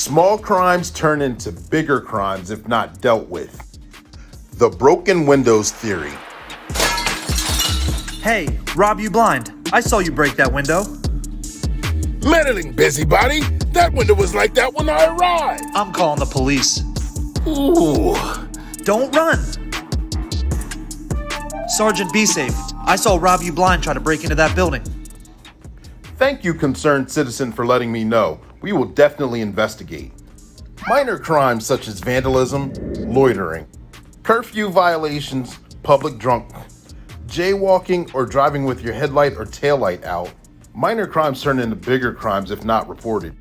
Small crimes turn into bigger crimes if not dealt with. The broken windows theory. Hey, Rob, you blind. I saw you break that window. Meddling busybody. That window was like that when I arrived. I'm calling the police. Ooh. Don't run. Sergeant, be safe. I saw Rob, you blind, try to break into that building. Thank you, concerned citizen, for letting me know. We will definitely investigate. Minor crimes such as vandalism, loitering, curfew violations, public drunk, jaywalking, or driving with your headlight or taillight out. Minor crimes turn into bigger crimes if not reported.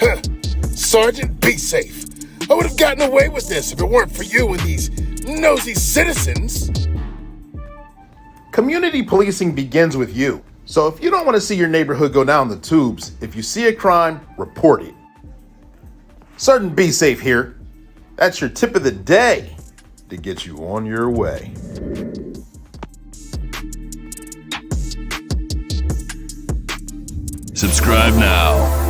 Huh. Sergeant, be safe. I would have gotten away with this if it weren't for you and these nosy citizens. Community policing begins with you. So if you don't want to see your neighborhood go down the tubes, if you see a crime, report it. Sergeant Be Safe here. That's your tip of the day to get you on your way. Subscribe now.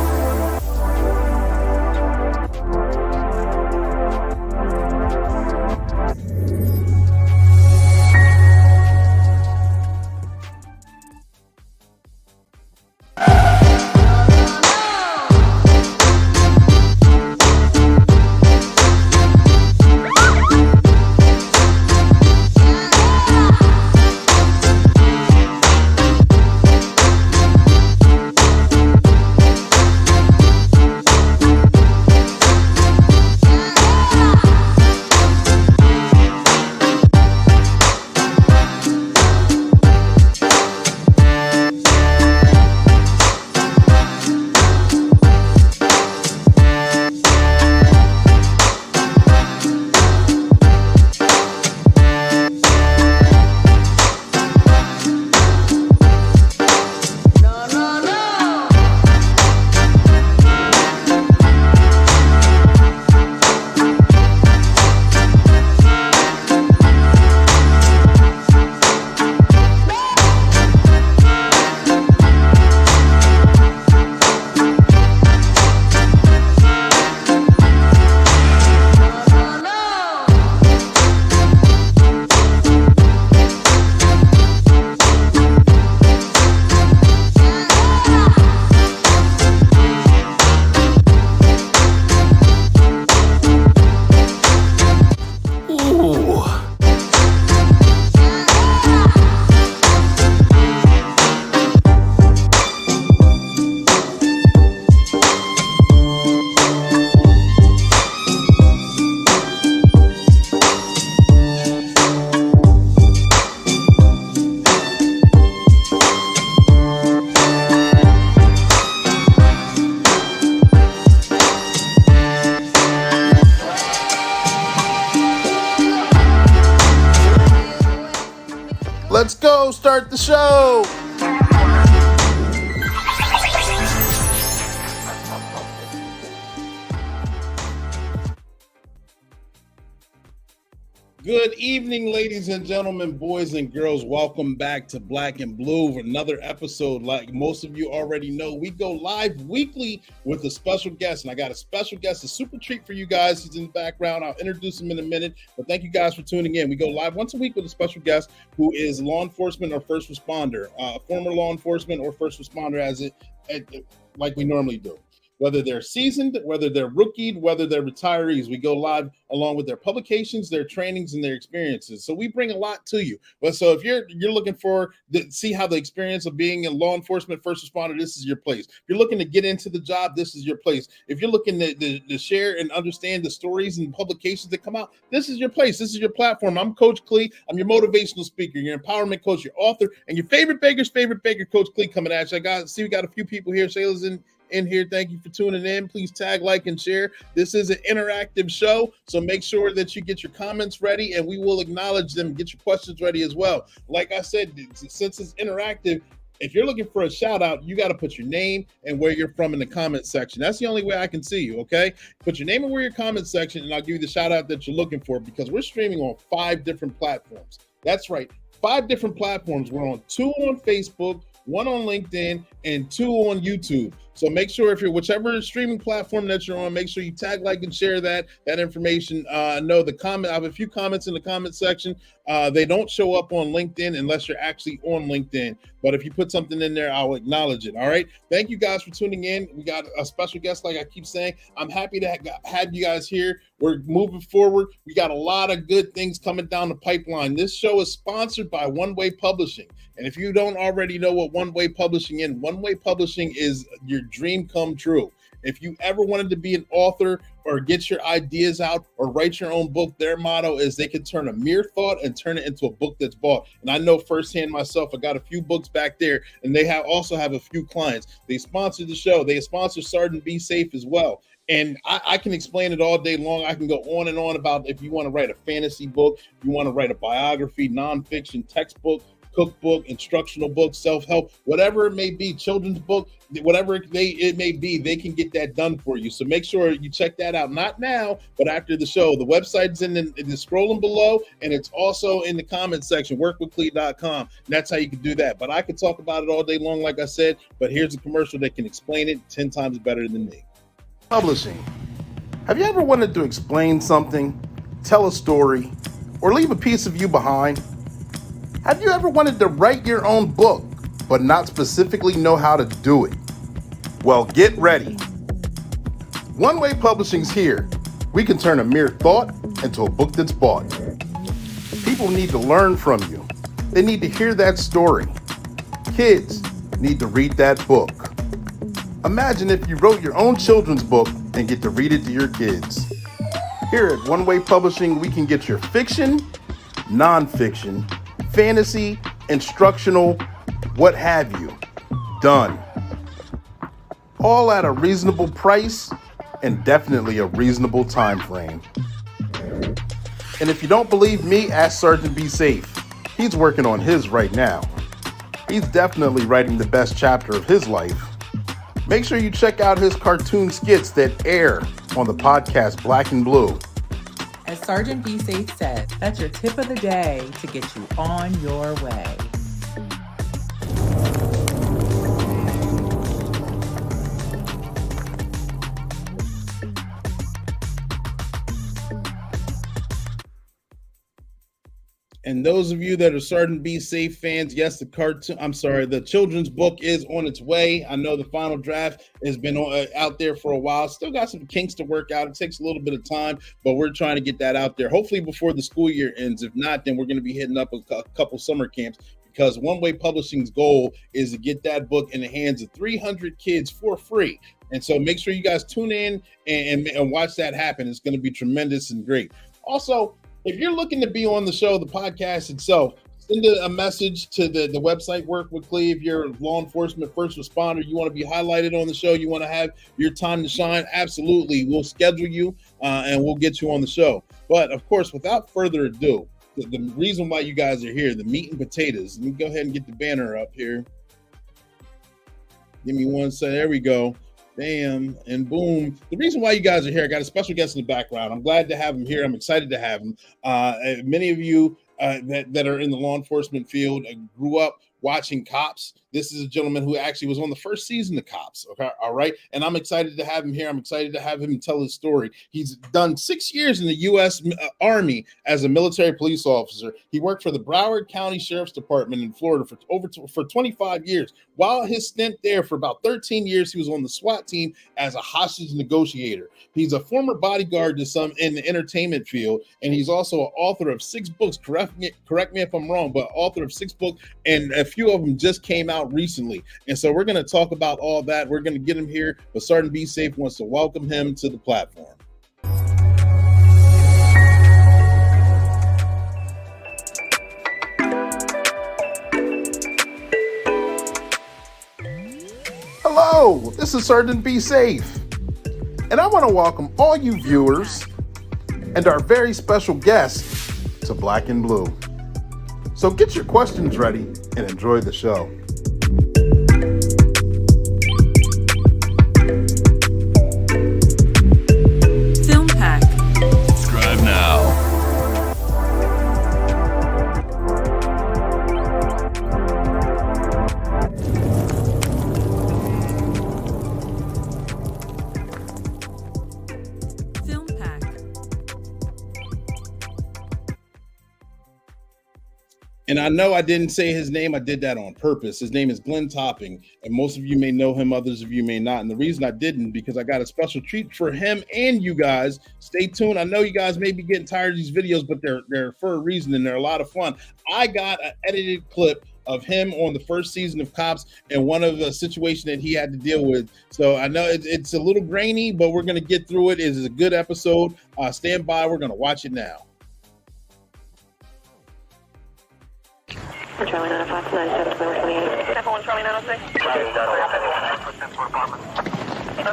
Let's go start the show. Good evening, ladies and gentlemen, boys and girls. Welcome back to Black and Blue for another episode. Like most of you already know, we go live weekly with a special guest, and I got a special guest, a super treat for you guys. He's in the background. I'll introduce him in a minute, but thank you guys for tuning in. We go live once a week with a special guest who is law enforcement or first responder, former law enforcement or first responder, like we normally do. Whether they're seasoned, whether they're rookied, whether they're retirees, we go live along with their publications, their trainings, and their experiences. So we bring a lot to you. But so if you're looking for see how the experience of being a law enforcement first responder, this is your place. If you're looking to get into the job, this is your place. If you're looking to share and understand the stories and publications that come out, this is your place. This is your platform. I'm Coach Clee. I'm your motivational speaker, your empowerment coach, your author, and your favorite baker's favorite baker, Coach Clee, coming at you. We got a few people here. Shayla's in here. Thank you for tuning in. Please tag, like, and share. This is an interactive show, so make sure that you get your comments ready and we will acknowledge them. Get your questions ready as well. Like I said, since it's interactive, if you're looking for a shout out, you got to put your name and where you're from in the comment section. That's the only way I can see you. Okay, put your name and where your comment section, and I'll give you the shout out that you're looking for, because we're streaming on 5 different platforms. That's right, 5 different platforms. We're on 2 on Facebook, 1 on LinkedIn, and 2 on YouTube. So make sure if you're whichever streaming platform that you're on, make sure you tag, like, and share that information. Know the comment. I have a few comments in the comment section. They don't show up on LinkedIn unless you're actually on LinkedIn. But if you put something in there, I'll acknowledge it. All right. Thank you guys for tuning in. We got a special guest, like I keep saying. I'm happy to have you guys here. We're moving forward. We got a lot of good things coming down the pipeline. This show is sponsored by One Way Publishing. And if you don't already know what One Way Publishing is, One Way Publishing is your dream come true. If you ever wanted to be an author or get your ideas out or write your own book, their motto is they can turn a mere thought and turn it into a book that's bought. And I know firsthand myself, I got a few books back there, and they also have a few clients. They sponsor the show. They sponsor Sergeant Be Safe as well. And I can explain it all day long. I can go on and on about if you want to write a fantasy book, if you want to write a biography, nonfiction, textbook, cookbook, instructional book, self-help, whatever it may be, children's book, whatever it may be, they can get that done for you. So make sure you check that out, not now, but after the show. The website's in the scrolling below, and it's also in the comment section, workwithclee.com. That's how you can do that. But I could talk about it all day long, like I said, but here's a commercial that can explain it 10 times better than me. Publishing. Have you ever wanted to explain something, tell a story, or leave a piece of you behind? Have you ever wanted to write your own book, but not specifically know how to do it? Well, get ready. One Way Publishing's here. We can turn a mere thought into a book that's bought. People need to learn from you. They need to hear that story. Kids need to read that book. Imagine if you wrote your own children's book and get to read it to your kids. Here at One Way Publishing, we can get your fiction, nonfiction, fantasy, instructional, what have you, done. All at a reasonable price and definitely a reasonable time frame. And if you don't believe me, ask Sergeant Be Safe. He's working on his right now. He's definitely writing the best chapter of his life. Make sure you check out his cartoon skits that air on the podcast Black and Blue. As Sergeant Be Safe said, that's your tip of the day to get you on your way. And those of you that are Sergeant Be Safe fans, yes, the children's book is on its way. I know the final draft has been out there for a while. Still got some kinks to work out. It takes a little bit of time, but we're trying to get that out there. Hopefully before the school year ends. If not, then we're going to be hitting up a couple summer camps, because One Way Publishing's goal is to get that book in the hands of 300 kids for free. And so make sure you guys tune in and watch that happen. It's going to be tremendous and great. Also, if you're looking to be on the show, the podcast itself, send a message to the website, Work with Clee. If you're a law enforcement first responder, you want to be highlighted on the show, you want to have your time to shine, absolutely. We'll schedule you and we'll get you on the show. But of course, without further ado, the reason why you guys are here, the meat and potatoes. Let me go ahead and get the banner up here. Give me one second. There we go. Bam and boom. The reason why you guys are here, I got a special guest in the background. I'm glad to have him here. I'm excited to have him. Many of you that are in the law enforcement field grew up watching Cops. This is a gentleman who actually was on the first season of Cops. Okay, all right. And I'm excited to have him here. I'm excited to have him tell his story. He's done 6 years in the U.S. Army as a military police officer. He worked for the Broward County Sheriff's Department in Florida for 25 years. While his stint there for about 13 years, he was on the SWAT team as a hostage negotiator. He's a former bodyguard to some in the entertainment field, and he's also an author of 6 books. Correct me if I'm wrong, but author of 6 books, and a few of them just came out recently. And so we're going to talk about all that. We're going to get him here, but Sergeant Be Safe wants to welcome him to the platform. Hello, this is Sergeant Be Safe, and I want to welcome all you viewers and our very special guest to Black and Blue. So get your questions ready and enjoy the show. Film Pack. Subscribe now. And I know I didn't say his name. I did that on purpose. His name is Glenn Topping, and most of you may know him. Others of you may not. And the reason I didn't, because I got a special treat for him and you guys. Stay tuned. I know you guys may be getting tired of these videos, but they're for a reason, and they're a lot of fun. I got an edited clip of him on the first season of Cops and one of the situation that he had to deal with. So I know it's a little grainy, but we're going to get through it. It is a good episode. Stand by. We're going to watch it now. For Charlie 905, 97, 28. Step 1, Charlie 906.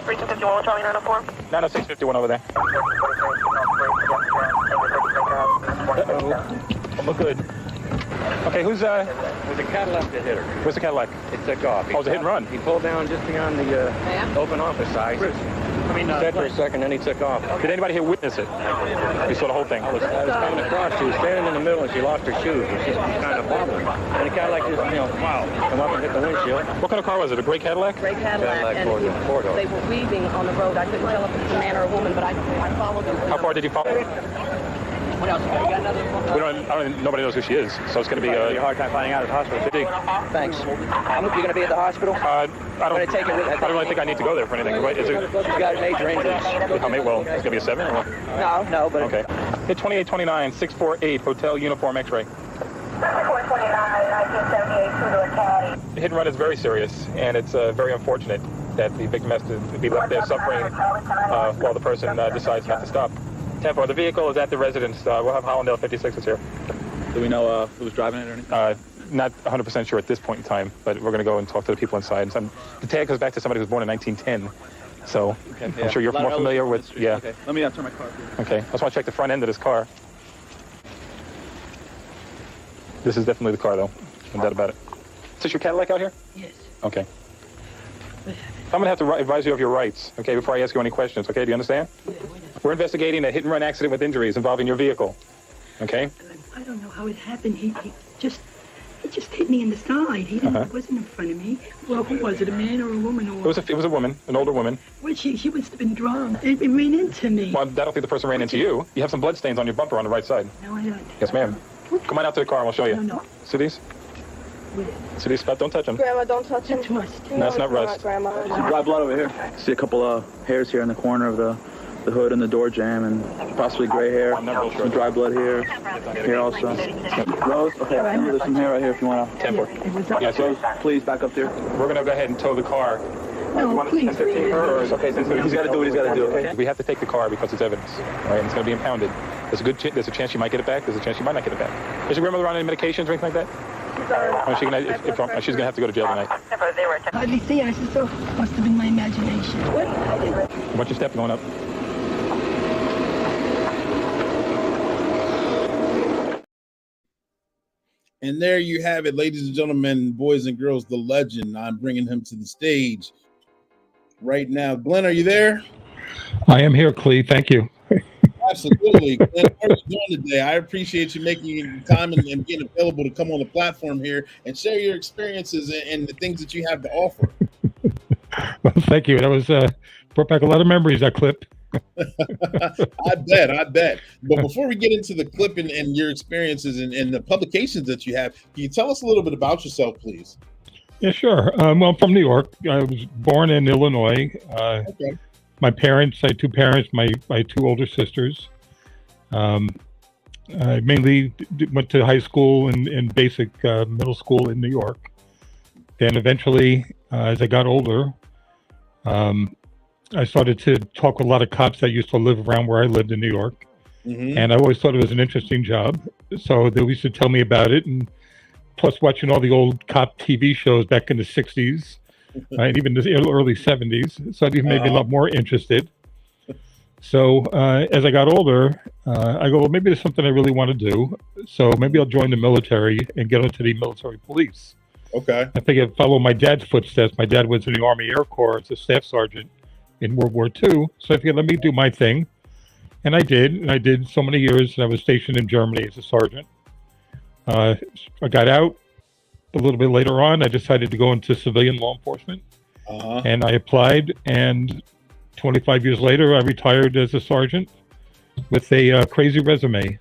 3251, Charlie 904. 90651 over there. Uh-oh. Look good. Okay, who's There's a Cadillac that hit her. Where's the Cadillac? It took off. Oh, it was a hit and run. He pulled down just beyond the open office side. He sat for a second, then he took off. Did anybody here witness it? You saw the whole thing? I was coming across. She was standing in the middle, and she lost her shoes. And she kind of wobbling. And the Cadillac just, wow, come up and hit the windshield. What kind of car was it? A gray Cadillac? Gray Cadillac, and they were weaving on the road. I couldn't tell if it was a man or a woman, but I followed them. How far did you follow? What else? You got another one? Nobody knows who she is, so it's going to be a hard time finding out at the hospital. Thanks. You're going to be at the hospital? I don't really think I need to go there for anything. Right? Is it? She's got major injuries. How many? Well, it's going to be a 7 or what? No, but... Okay. Hit 2829, 648, Hotel Uniform X-ray. 429, 1978, The hit and run is very serious, and it's very unfortunate that the victim has to be left there suffering while the person decides not to stop. 10-4, the vehicle is at the residence. We'll have Hollandale 56 here. Do we know who was driving it or anything? Not 100% sure at this point in time, but we're going to go and talk to the people inside. And the tag goes back to somebody who was born in 1910. So okay, I'm sure you're more familiar with, yeah. Okay. Let me turn my car. Okay, I just want to check the front end of this car. This is definitely the car, though. No doubt about it. Is this your Cadillac out here? Yes. Okay. I'm going to have to advise you of your rights, okay, before I ask you any questions, okay? Do you understand? We're investigating a hit-and-run accident with injuries involving your vehicle, okay? I don't know how it happened. He just hit me in the side. He wasn't in front of me. Well, who was it, a man or a woman? Or... It was a woman, an older woman. Well, she must have been drunk. It ran into me. Well, I don't think the person ran into you. You have some blood stains on your bumper on the right side. No, I don't. Yes, ma'am. Come on out to the car and we'll show you. No. See these? See these spots? Don't touch them. Grandma, don't touch him. No, it's not rust. Grandma. Some dry blood over here. See a couple of hairs here in the corner of the hood and the door jamb, and possibly gray hair. Some dry blood here. Here also. Rose? Okay, there's some hair right here if you want to. 10-4. Yes, Rose, please back up there. We're going to go ahead and tow the car. No, please. Okay, he's got to do what he's got to do, okay? We have to take the car because it's evidence, right? And it's going to be impounded. There's a chance you might get it back. There's a chance you might not get it back. Is your grandmother on any medications or anything like that? Or she's going to have to go to jail tonight. Hardly see her. I said, so must have been my imagination. What's your step going up? And there you have it, ladies and gentlemen, boys and girls, the legend. I'm bringing him to the stage right now. Glenn, are you there? I am here, Clee. Thank you. Absolutely. Glenn, how are you doing today? I appreciate you making time and being available to come on the platform here and share your experiences and the things that you have to offer. Well, thank you. That was brought back a lot of memories, that clip. I bet. But before we get into the clip and your experiences and the publications that you have, can you tell us a little bit about yourself, please? Yeah, sure. Well, I'm from New York. I was born in Illinois. Okay. My parents, I had two parents, my two older sisters. I mainly went to high school and basic middle school in New York. Then eventually, as I got older, I started to talk with a lot of cops that used to live around where I lived in New York. Mm-hmm. And I always thought it was an interesting job. So they used to tell me about it. And plus watching all the old cop TV shows back in the 60s, and even the early 70s. So it made me a lot more interested. So as I got older, I go, well, maybe there's something I really want to do. So maybe I'll join the military and get into the military police. Okay. I figured follow my dad's footsteps. My dad was in the Army Air Corps as a staff sergeant in World War II. So I figured, let me do my thing. And I did. And I did so many years. And I was stationed in Germany as a sergeant. I got out a little bit later on. I decided to go into civilian law enforcement. And I applied. And 25 years later, I retired as a sergeant with a crazy resume.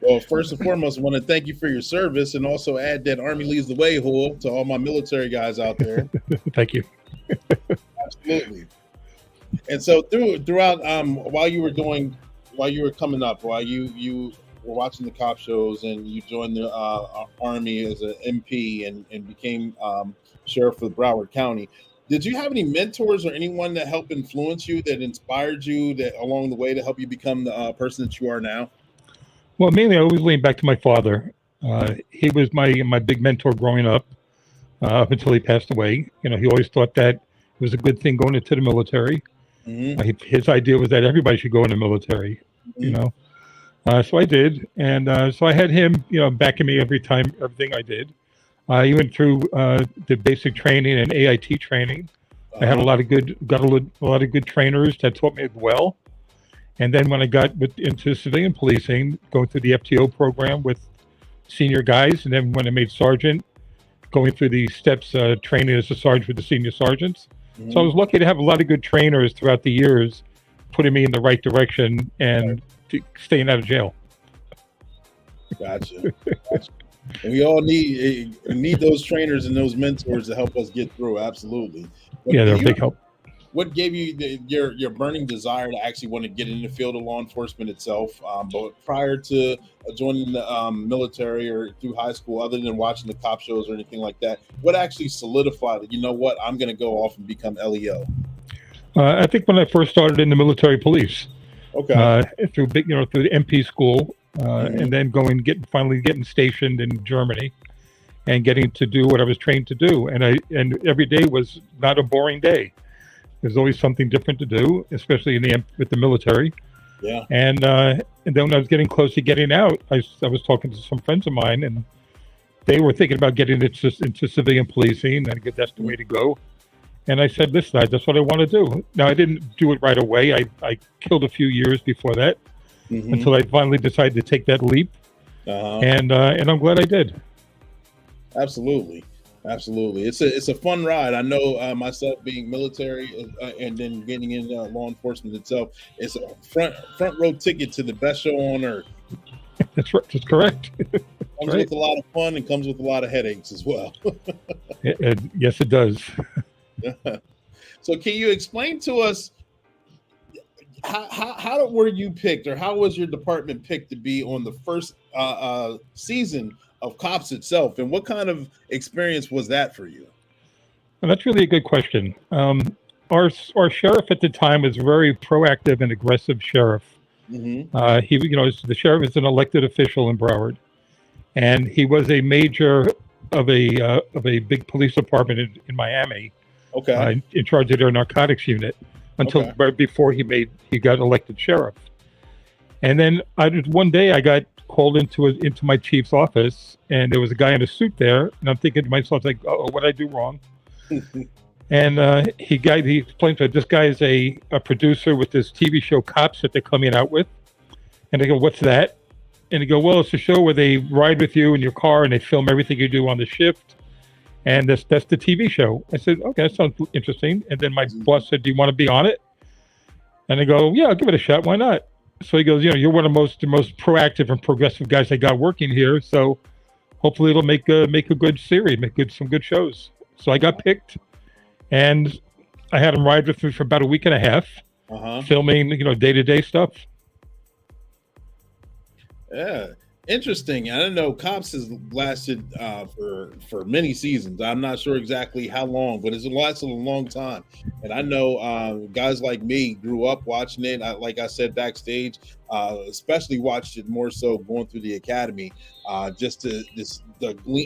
Well, first and foremost, I want to thank you for your service and also add that Army leads the way, Hul, to all my military guys out there. Thank you. Absolutely. And so throughout while you were coming up, while you were watching the cop shows and you joined the Army as an MP and became sheriff of Broward County, did you have any mentors or anyone that helped influence you, that inspired you that along the way to help you become the person that you are now? Well, mainly I always lean back to my father. He was my big mentor growing up until he passed away. You know, he always thought that it was a good thing going into the military. Mm-hmm. His idea was that everybody should go in the military, mm-hmm. you know. So I did, and so I had him, you know, backing me everything I did. He went through the basic training and AIT training. I had a lot of good trainers that taught me well. And then when I got into civilian policing, going through the FTO program with senior guys, and then when I made sergeant, going through the steps, training as a sergeant with the senior sergeants. Mm-hmm. So I was lucky to have a lot of good trainers throughout the years, putting me in the right direction and staying out of jail. Gotcha. And we all need those trainers and those mentors to help us get through. Absolutely. But yeah, they're a big help. What gave you your burning desire to actually want to get in the field of law enforcement itself? But prior to joining the military or through high school, other than watching the cop shows or anything like that, what actually solidified it? You know what? I'm going to go off and become LEO. I think when I first started in the military police, through the MP school, mm-hmm. and then finally getting stationed in Germany, and getting to do what I was trained to do, and every day was not a boring day. There's always something different to do, especially with the military. Yeah. And then when I was getting close to getting out, I was talking to some friends of mine, and they were thinking about getting into civilian policing, and that's the way to go. And I said, listen, that's what I want to do. Now, I didn't do it right away. I killed a few years before that, mm-hmm. until I finally decided to take that leap. Uh-huh. And I'm glad I did. Absolutely. It's a fun ride. I know myself being military and then getting into law enforcement itself. It's a front row ticket to the best show on earth. That's right. That's correct. Comes with a lot of fun and comes with a lot of headaches as well. Yes, it does. So can you explain to us how were you picked, or how was your department picked to be on the first season of Cops itself, and what kind of experience was that for you? Well, that's really a good question. Our sheriff at the time was a very proactive and aggressive sheriff. Mm-hmm. The sheriff is an elected official in Broward, and he was a major of a big police department in Miami. Okay. In charge of their narcotics unit until right before he got elected sheriff. And then one day I got called into my chief's office, and there was a guy in a suit there, and I'm thinking to myself, like, oh, what did I do wrong? And he explained to me, this guy is a producer with this TV show Cops that they're coming out with. And I go, what's that? And they go, well, it's a show where they ride with you in your car and they film everything you do on the shift. And that's the TV show. I said, okay, that sounds interesting. And then my boss said, do you want to be on it? And I go, yeah, I'll give it a shot. Why not? So he goes, you're one of the most proactive and progressive guys I got working here. So hopefully it'll make a good series, some good shows. So I got picked, and I had him ride with me for about a week and a half, filming, day-to-day stuff. Yeah, interesting. I don't know. Cops has lasted for many seasons. I'm not sure exactly how long, but it's lasted a long time. And I know guys like me grew up watching it. Like I said, backstage, especially watched it more so going through the academy, just to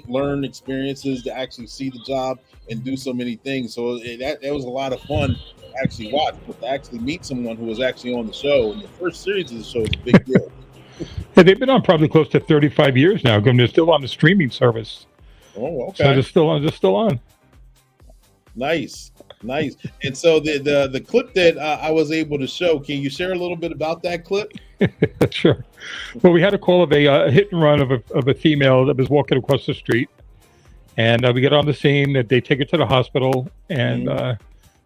learn experiences, to actually see the job and do so many things. So that was a lot of fun to actually watch, but to actually meet someone who was actually on the show. And the first series of the show is a big deal. Yeah, they've been on probably close to 35 years now. They're still on the streaming service. Oh, okay. So they're still on. Nice. And so the clip that I was able to show, can you share a little bit about that clip? Sure. Well, we had a call of a hit and run of a female that was walking across the street, and we get on the scene. That they take her to the hospital, and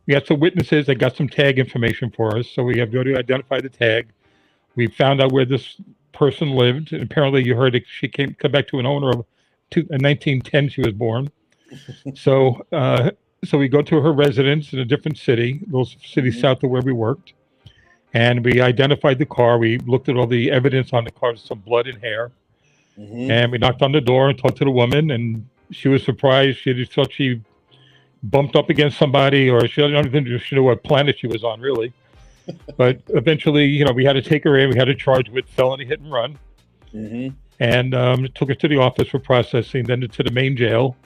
we had some witnesses that got some tag information for us. So we have to go to identify the tag. We found out where this person lived. And apparently, you heard she come back to an owner of in 1910. She was born. So we go to her residence in a different city, a little city south of where we worked, and we identified the car. We looked at all the evidence on the car, some blood and hair, and we knocked on the door and talked to the woman, and she was surprised. She just thought she bumped up against somebody, or she don't even know what planet she was on, really. But eventually, we had to take her in. We had to charge with felony hit and run, and took her to the office for processing, then to the main jail.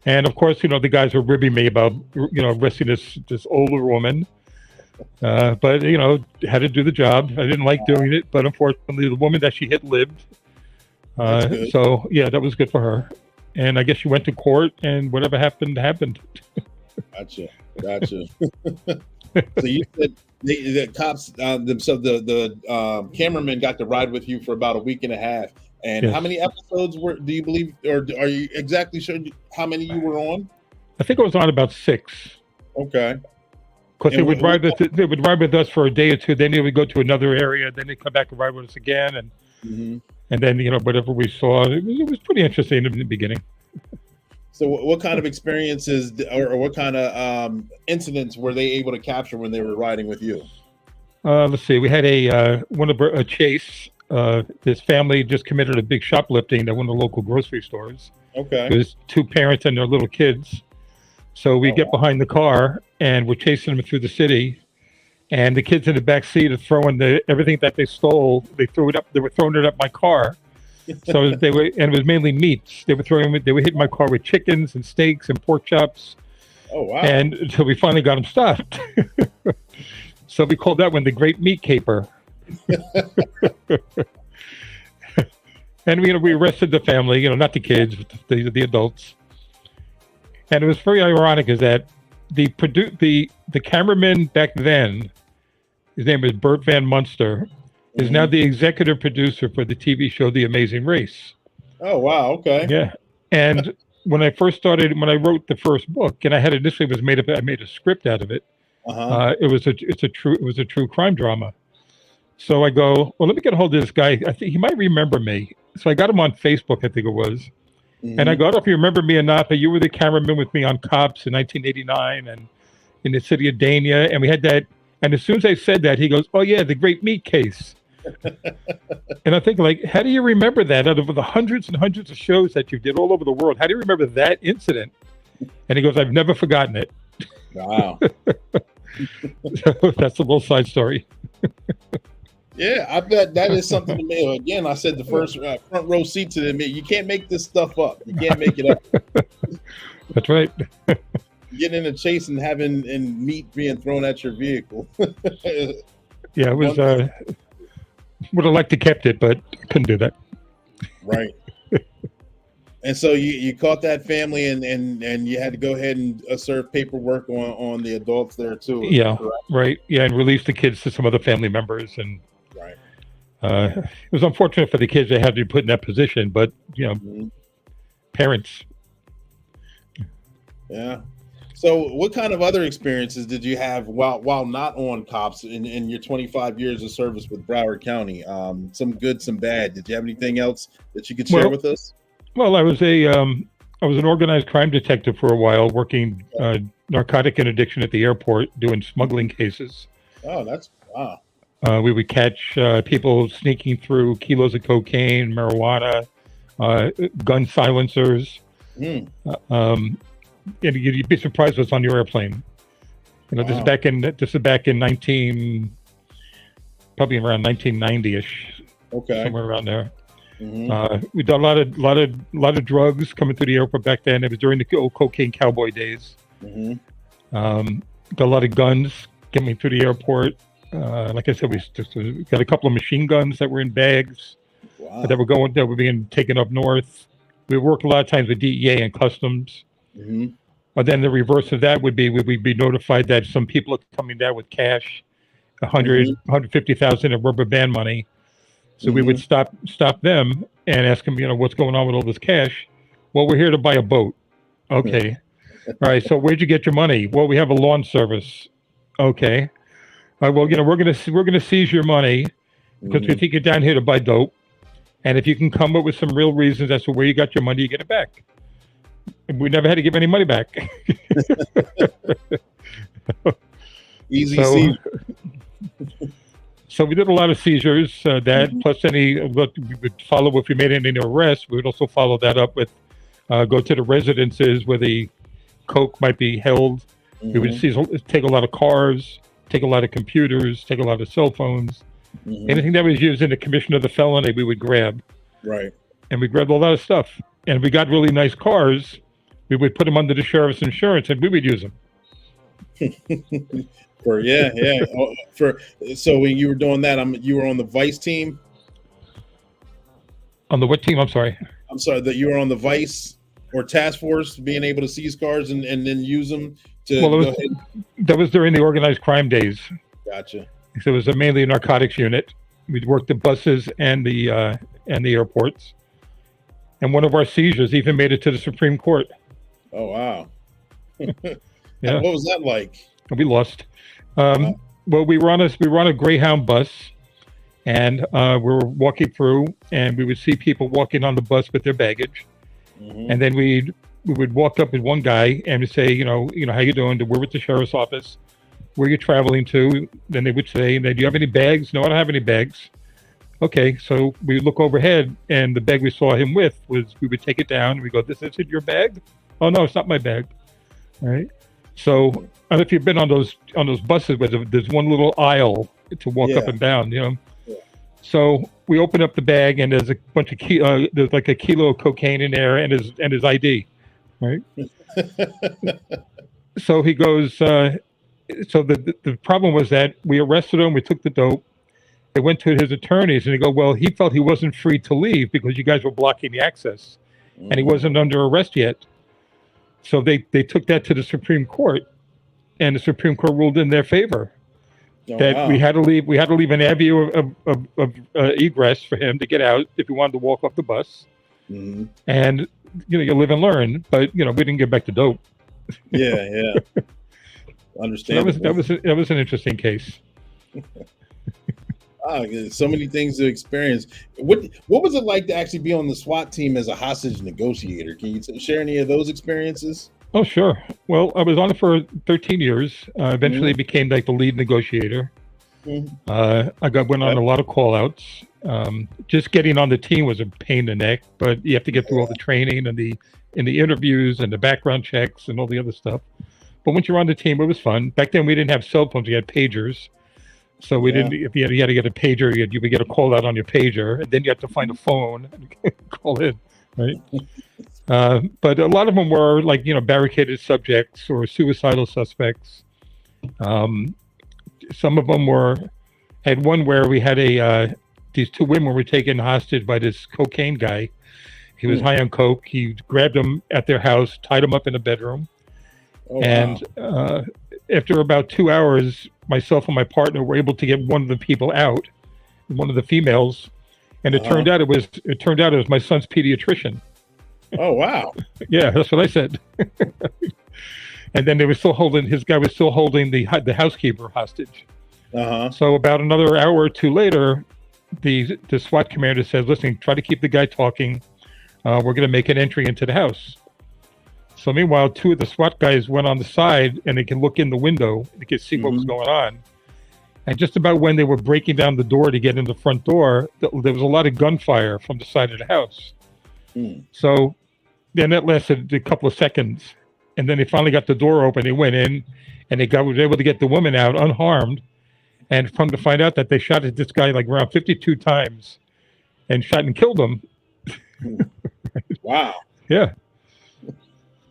And of course, the guys were ribbing me about, arresting this older woman. But, had to do the job. I didn't like doing it, but unfortunately, the woman that she hit lived. So, yeah, that was good for her. And I guess she went to court, and whatever happened, happened. Gotcha. So you said the cops themselves, the cameraman got to ride with you for about a week and a half. And Yes. how many episodes do you believe, or are you exactly sure how many you were on? I think I was on about 6. Okay. Because they would ride with us for a day or two. Then they would go to another area. Then they'd come back and ride with us again. And then, whatever we saw, it was pretty interesting in the beginning. So what kind of experiences or what kind of incidents were they able to capture when they were riding with you? Let's see. We had a chase. This family just committed a big shoplifting at one of the local grocery stores. Okay. There's 2 parents and their little kids. So we get behind the car and we're chasing them through the city. And the kids in the back seat are throwing everything that they stole. They were throwing it up my car. So and it was mainly meats. They were hitting my car with chickens and steaks and pork chops. Oh wow! And until we finally got them stopped. So we called that one the Great Meat Caper. And we arrested the family. Not the kids, but the adults. And it was very ironic is that the cameraman back then, his name is Bert Van Munster, is now the executive producer for the TV show The Amazing Race. Oh wow! Okay. Yeah, and when I wrote the first book, and I made a script out of it. It was a true crime drama. So I go, well, let me get a hold of this guy. I think he might remember me. So I got him on Facebook, I think it was. And I go, I don't know if you remember me or not, but you were the cameraman with me on Cops in 1989 and in the city of Dania. And we had that. And as soon as I said that, he goes, oh, yeah, the Great Meat Case. And I think, how do you remember that out of the hundreds and hundreds of shows that you did all over the world? How do you remember that incident? And he goes, I've never forgotten it. Wow. So that's a little side story. Yeah, I bet that is something to me. Again, I said the first front row seat to them. You can't make this stuff up. You can't make it up. That's right. Getting in a chase and having meat being thrown at your vehicle. Yeah, it was. Would have liked to kept it, but couldn't do that. Right. And so you caught that family, and you had to go ahead and serve paperwork on the adults there too. Yeah, correct? right. Yeah, and release the kids to some other family members, and right. It was unfortunate for the kids they had to be put in that position, but parents. Yeah. So what kind of other experiences did you have while not on Cops in your 25 years of service with Broward County? Some good, some bad. Did you have anything else that you could share with us? Well, I was an organized crime detective for a while, working narcotic and addiction at the airport, doing smuggling cases. Oh, that's wow. We would catch people sneaking through kilos of cocaine, marijuana, gun silencers. And you'd be surprised what's on your airplane. This is back in probably around 1990-ish. Okay, somewhere around there. We did a lot of drugs coming through the airport back then. It was during the old cocaine cowboy days. Got a lot of guns coming through the airport. Like I said, we got a couple of machine guns that were in bags that were being taken up north. We worked a lot of times with DEA and customs. But then the reverse of that would be we'd be notified that some people are coming down with cash, 150,000 in rubber band money. So we would stop them and ask them, what's going on with all this cash? Well, we're here to buy a boat. Okay. All right. So where'd you get your money? Well, we have a lawn service. Okay. All right, well, we're gonna seize your money, because we take you down here to buy dope. And if you can come up with some real reasons as to where you got your money, you get it back. And we never had to give any money back. Easy so, seizure. So we did a lot of seizures. That plus we would follow if we made any arrests. We would also follow that up with go to the residences where the coke might be held. We would take a lot of cars, take a lot of computers, take a lot of cell phones. Anything that was used in the commission of the felony, we would grab. Right. And we grabbed a lot of stuff. And if we got really nice cars, we would put them under the sheriff's insurance and we would use them. So when you were doing that, you were on the Vice team? On the what team? I'm sorry. I'm sorry, that you were on the Vice or task force, being able to seize cars and then use them to that was during the organized crime days. Gotcha. So it was mainly a narcotics unit. We'd work the buses and the airports. And one of our seizures even made it to the Supreme Court. Oh, wow. Yeah. What was that like? We lost. Well, we were on a Greyhound bus, and we were walking through, and we would see people walking on the bus with their baggage. And then we would walk up with one guy and we'd say, how you doing? We're with the sheriff's office. Where are you traveling to? Then they would say, do you have any bags? No, I don't have any bags. Okay, so we look overhead, and the bag we saw him with we would take it down. And we go, this isn't your bag? Oh, no, it's not my bag. All right. So I don't know if you've been on those buses where there's one little aisle to walk up and down, Yeah. So we open up the bag, and there's a bunch of there's like a kilo of cocaine in there, and his ID, right? So he goes. So the problem was that we arrested him. We took the dope. They went to his attorneys, and they go, well, he felt he wasn't free to leave because you guys were blocking the access, and he wasn't under arrest yet. So they took that to the Supreme Court, and the Supreme Court ruled in their favor. We had to leave an avenue of egress for him to get out if he wanted to walk off the bus. And you live and learn, but we didn't get back to dope. Yeah. Understand. So that was an interesting case. So many things to experience. What was it like to actually be on the SWAT team as a hostage negotiator? Can you share any of those experiences? Oh, sure. Well, I was on it for 13 years. Eventually became like the lead negotiator. I went on a lot of call outs. Just getting on the team was a pain in the neck, but you have to get through all the training and the interviews and the background checks and all the other stuff. But once you're on the team, it was fun. Back then, we didn't have cell phones; we had pagers. So we didn't. If you had to get a pager, you would get a call out on your pager, and then you had to find a phone and call in, right? But a lot of them were like barricaded subjects or suicidal suspects. Some of them had one where we had these two women were taken hostage by this cocaine guy. He was high on coke. He grabbed them at their house, tied them up in a bedroom. After about 2 hours, myself and my partner were able to get one of the people out, one of the females, and it turned out it was my son's pediatrician. Oh wow! Yeah, that's what I said. And then his guy was still holding the housekeeper hostage. So about another hour or two later, the SWAT commander said, "Listen, try to keep the guy talking. We're going to make an entry into the house." So meanwhile, two of the SWAT guys went on the side, and they can look in the window. They could see what was going on. And just about when they were breaking down the door to get in the front door, there was a lot of gunfire from the side of the house. So then that lasted a couple of seconds. And then they finally got the door open. They went in, and was able to get the woman out unharmed. And come to find out that they shot at this guy like around 52 times and shot and killed him. Wow. Yeah.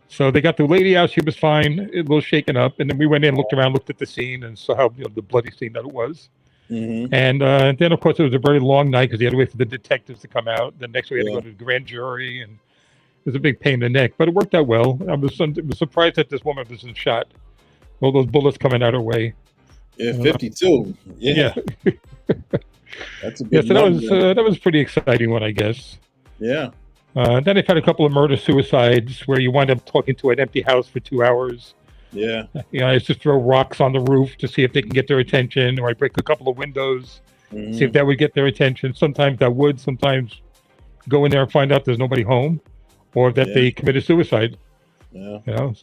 So they got the lady out. She was fine, a little shaken up. And then we went in, looked around, looked at the scene, and saw how the bloody scene that it was. And then, of course, it was a very long night because you had to wait for the detectives to come out. The next we had to go to the grand jury, and it was a big pain in the neck. But it worked out well. I was surprised that this woman wasn't shot. All those bullets coming out her way. Yeah, 52. Yeah. That's a big so that was pretty exciting one, I guess. Yeah. Then I've had a couple of murder-suicides where you wind up talking to an empty house for 2 hours. Yeah. I used to throw rocks on the roof to see if they can get their attention, or I break a couple of windows see if that would get their attention. Sometimes that would. Sometimes go in there and find out there's nobody home, or that they committed suicide. Yeah. You know.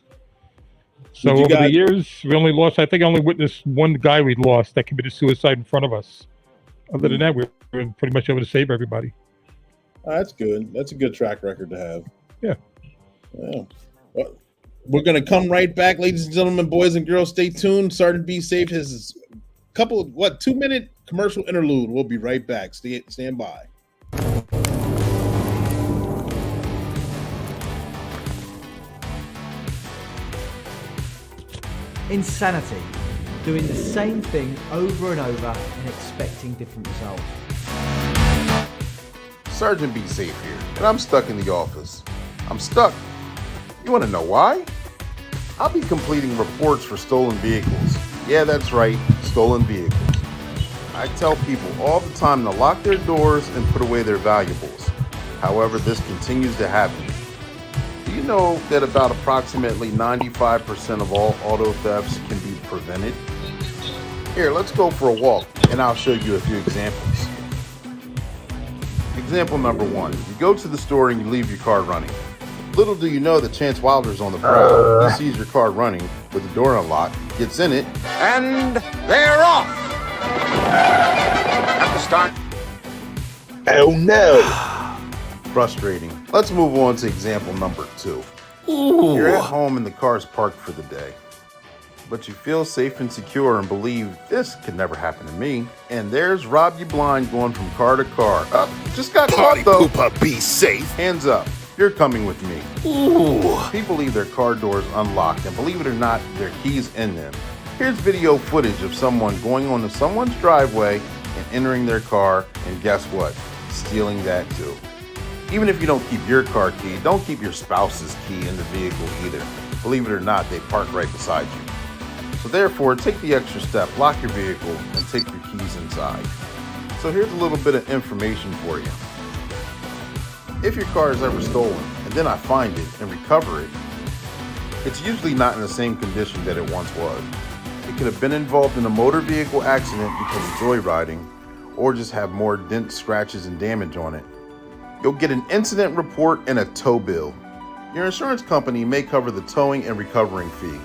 So over the years, we only lost. I think I only witnessed one guy we lost that committed suicide in front of us. Other than that, we were pretty much able to save everybody. Oh, that's good. That's a good track record to have. Yeah. Yeah. Well, we're going to come right back, ladies and gentlemen, boys and girls. Stay tuned. Sergeant B saved his couple of 2-minute commercial interlude. We'll be right back. Stand by. Insanity. Doing the same thing over and over and expecting different results. Sergeant Be Safe here, and I'm stuck in the office. I'm stuck. You want to know why? I'll be completing reports for stolen vehicles. Yeah, that's right, stolen vehicles. I tell people all the time to lock their doors and put away their valuables. However, this continues to happen. Do you know that about approximately 95% of all auto thefts can be prevented? Here, let's go for a walk, and I'll show you a few examples. Example number 1. You go to the store and you leave your car running. Little do you know that Chance Wilder's on the prowl. He sees your car running with the door unlocked, gets in it, and they're off! At the start. Oh no! Frustrating. Let's move on to example number 2. You're at home and the car's parked for the day. But you feel safe and secure and believe this could never happen to me. And there's Rob You Blind going from car to car. Just got caught though. Poopa, be safe. Hands up. You're coming with me. People leave their car doors unlocked, and believe it or not, their keys in them. Here's video footage of someone going onto someone's driveway and entering their car, and guess what? Stealing that too. Even if you don't keep your car key, don't keep your spouse's key in the vehicle either. Believe it or not, they park right beside you. So therefore, take the extra step, lock your vehicle, and take your keys inside. So here's a little bit of information for you. If your car is ever stolen, and then I find it and recover it, it's usually not in the same condition that it once was. It could have been involved in a motor vehicle accident because of joyriding, or just have more dents, scratches, and damage on it. You'll get an incident report and a tow bill. Your insurance company may cover the towing and recovering fee,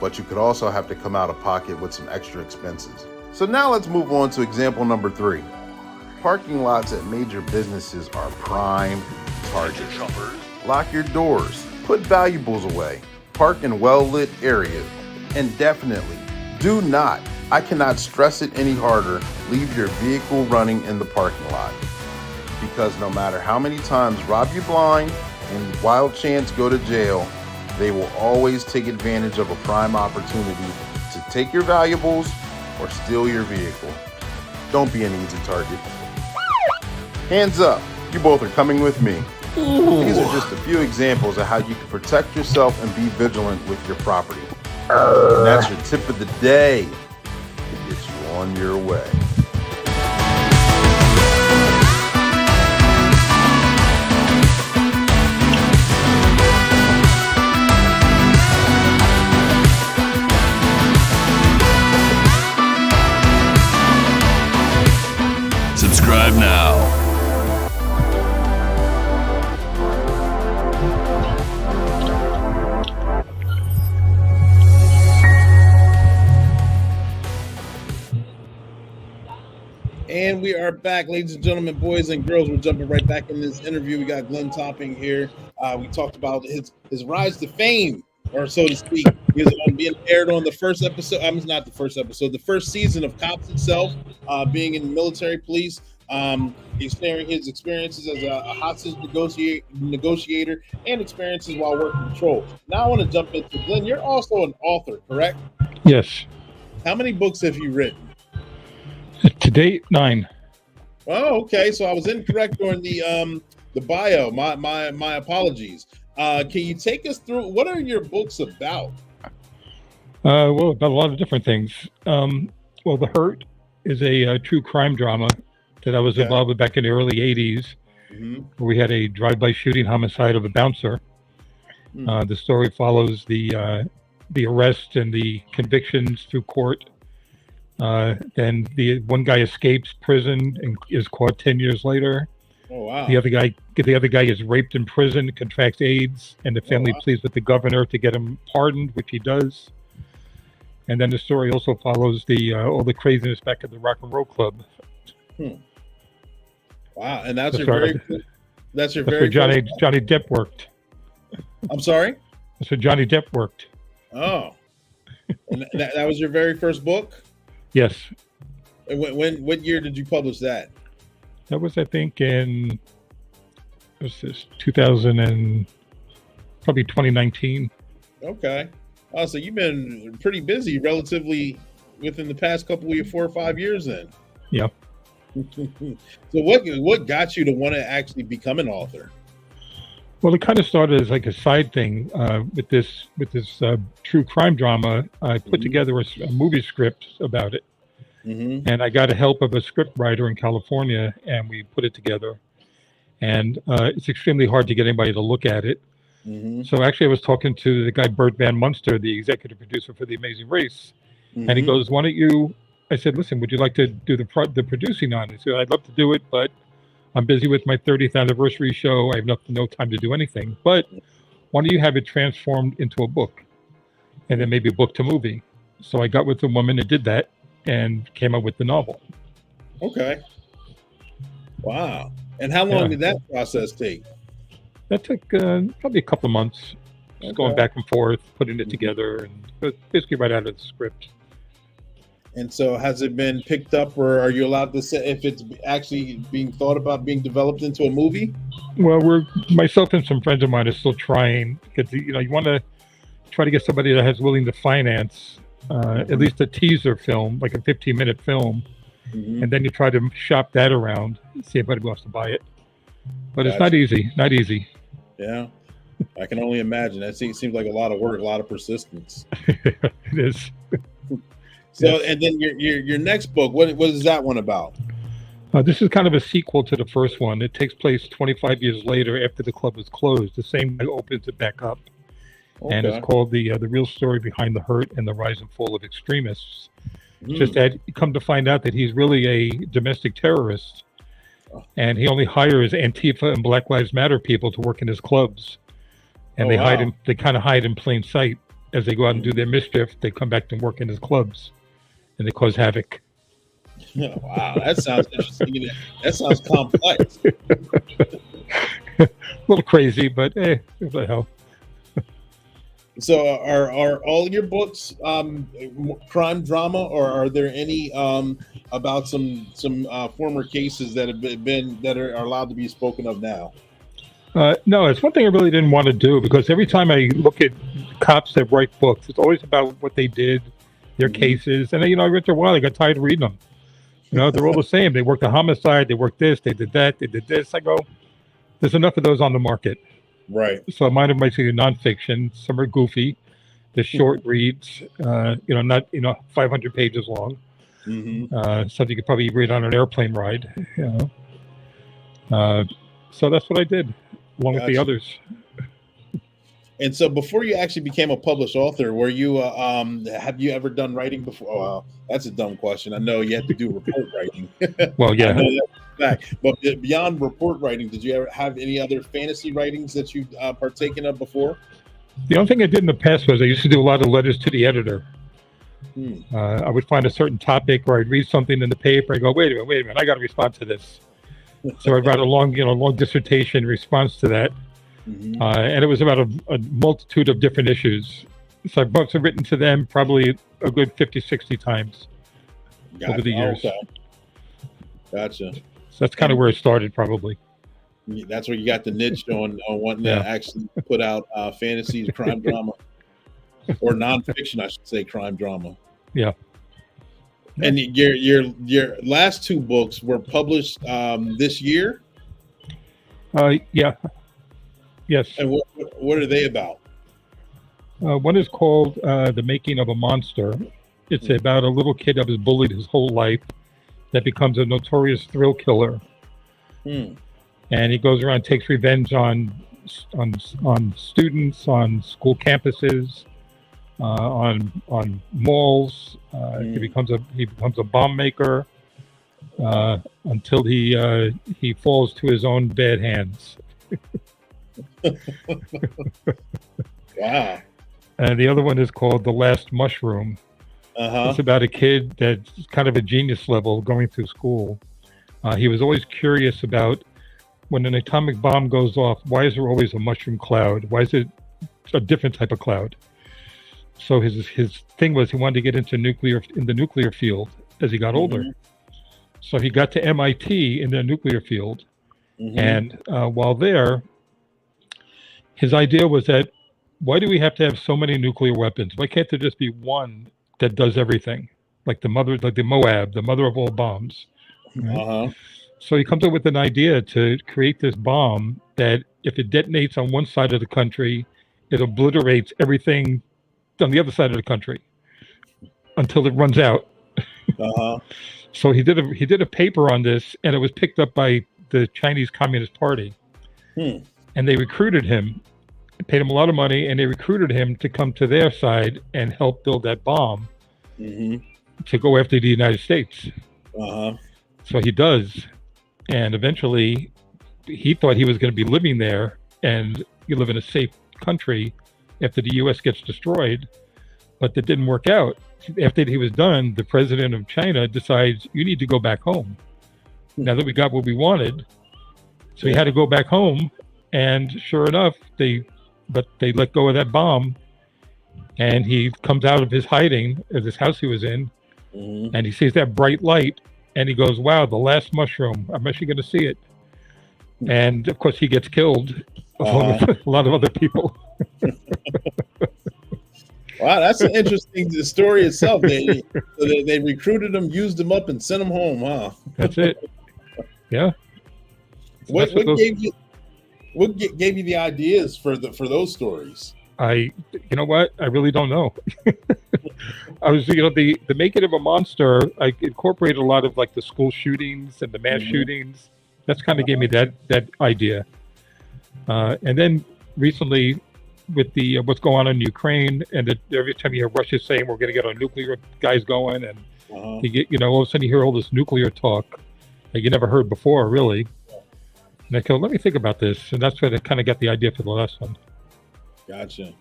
but you could also have to come out of pocket with some extra expenses. So now let's move on to example number 3. Parking lots at major businesses are prime targets. Lock your doors, put valuables away, park in well-lit areas, and definitely do not, I cannot stress it any harder, leave your vehicle running in the parking lot. Because no matter how many times Rob You Blind and Wild Chance go to jail, they will always take advantage of a prime opportunity to take your valuables or steal your vehicle. Don't be an easy target. Hands up, you both are coming with me. These are just a few examples of how you can protect yourself and be vigilant with your property. And that's your tip of the day to get you on your way. Subscribe now. And we are back, ladies and gentlemen, boys and girls. We're jumping right back in this interview. We got Glenn Topping here. We talked about his rise to fame, or so to speak. He was being aired on the first episode. Not the first episode, the first season of Cops itself, being in the military police. He's sharing his experiences as a hostage negotiator and experiences while working patrol. Now I want to jump into Glenn. You're also an author, correct? Yes. How many books have you written? To date, 9. Oh, okay. So I was incorrect during the bio. My apologies. Can you take us through what are your books about? Well, about a lot of different things. Well, The Hurt is a true crime drama that I was involved with back in the early 80s, where we had a drive-by shooting homicide of a bouncer. The story follows the arrest and the convictions through court, Then the one guy escapes prison and is caught 10 years later. Oh wow! The other guy is raped in prison, contracts AIDS, and the family pleads with the governor to get him pardoned, which he does. And then the story also follows all the craziness back at the Rock and Roll Club. Wow! And that's where very Johnny Depp worked. I'm sorry. That's where Johnny Depp worked. Oh, and that was your very first book? Yes. And what year did you publish that? That was, I think, in 2000 and probably 2019. Okay. Oh, so you've been pretty busy, relatively, within the past couple of 4 or 5 years, then. Yeah. So what got you to want to actually become an author? Well, it kind of started as like a side thing with this true crime drama. I put together a movie script about it. And I got the help of a script writer in California, and we put it together. And it's extremely hard to get anybody to look at it. So actually, I was talking to the guy Bert Van Munster, the executive producer for The Amazing Race, and he goes, "Why don't you?" I said, "Listen, would you like to do the producing on it?" He said, "I'd love to do it, but I'm busy with my 30th anniversary show. I have no time to do anything. But why don't you have it transformed into a book, and then maybe a book to movie?" So I got with the woman and did that, and came up with the novel. Okay. Wow. And how long did that process take? That took probably a couple of months, just going back and forth, putting it together, and basically right out of the script. And so has it been picked up, or are you allowed to say if it's actually being thought about being developed into a movie? Well, myself and some friends of mine are still trying, because you want to try to get somebody that has willing to finance at least a teaser film, like a 15-minute film, and then you try to shop that around, see if anybody wants to buy it. But it's not easy. Yeah, I can only imagine. It seems like a lot of work, a lot of persistence. It is. So, and then your next book, what is that one about? This is kind of a sequel to the first one. It takes place 25 years later after the club was closed. The same guy opens it back up. And it's called the Real Story Behind the Hurt and the Rise and Fall of Extremists. Just that you come to find out that he's really a domestic terrorist, and he only hires Antifa and Black Lives Matter people to work in his clubs, and they kind of hide in plain sight. As they go out and do their mischief, they come back to work in his clubs, and they cause havoc. Oh, wow, that sounds interesting. That sounds complex. A little crazy, but what the hell. So are all your books crime drama, or are there any about some former cases that have been that are allowed to be spoken of now? No, it's one thing I really didn't want to do, because every time I look at cops that write books, it's always about what they did, their cases, and then, after a while I got tired of reading them. They're all the same. They worked a homicide, they worked this, they did that, they did this. I go, there's enough of those on the market. Right. So mine are mostly nonfiction. Some are goofy. They're short reads. Not 500 pages long. Something you could probably read on an airplane ride. So that's what I did, along with the others. And so, before you actually became a published author, were you? Have you ever done writing before? Oh, well, that's a dumb question. I know you have to do report writing. Well, yeah. But beyond report writing, did you ever have any other fantasy writings that you've partaken of before? The only thing I did in the past was I used to do a lot of letters to the editor. I would find a certain topic, or I'd read something in the paper. I go, wait a minute, I got to respond to this. So I'd write a long dissertation in response to that. And it was about a multitude of different issues. So I've also written to them probably a good 50, 60 times over the years. Okay. Gotcha. So that's kind of where it started, probably. That's where you got the niche on wanting to actually put out fantasy crime drama, or nonfiction, I should say, crime drama. Yeah. And your last two books were published this year? Yeah. Yes. And what are they about? One is called The Making of a Monster. It's about a little kid that was bullied his whole life that becomes a notorious thrill killer. And he goes around and takes revenge on students, on school campuses, on malls. He becomes a bomb maker until he falls to his own bad hands. Wow. And the other one is called The Last Mushroom. It's about a kid that's kind of a genius level going through school. He was always curious about when an atomic bomb goes off, why is there always a mushroom cloud? Why is it a different type of cloud? So his thing was he wanted to get into the nuclear field as he got older. So he got to MIT in the nuclear field. And while there, his idea was that why do we have to have so many nuclear weapons? Why can't there just be one that does everything? Like the Moab, the mother of all bombs. Right? So he comes up with an idea to create this bomb that if it detonates on one side of the country, it obliterates everything on the other side of the country until it runs out. So he did a paper on this, and it was picked up by the Chinese Communist Party. And they recruited him, paid him a lot of money, and they recruited him to come to their side and help build that bomb to go after the United States. So he does. And eventually, he thought he was going to be living there and you live in a safe country after the U.S. gets destroyed. But that didn't work out. After he was done, the president of China decides, you need to go back home. Now that we got what we wanted. So he had to go back home. And sure enough, they let go of that bomb. And he comes out of his hiding of this house he was in. And he sees that bright light. And he goes, wow, the last mushroom. I'm actually going to see it. And, of course, he gets killed along with a lot of other people. Wow, that's an interesting story itself. They recruited him, used him up, and sent him home, huh? That's it. Yeah. So what gave you the ideas for those stories? You know what? I really don't know. I was, the making of a monster, I incorporated a lot of like the school shootings and the mass shootings. That's kind of gave me that idea. And then recently with the what's going on in Ukraine, and every time you hear Russia saying we're going to get our nuclear guys going, and you get, all of a sudden you hear all this nuclear talk that you never heard before, really. And I go, let me think about this, and that's where I kind of got the idea for the last one. Gotcha.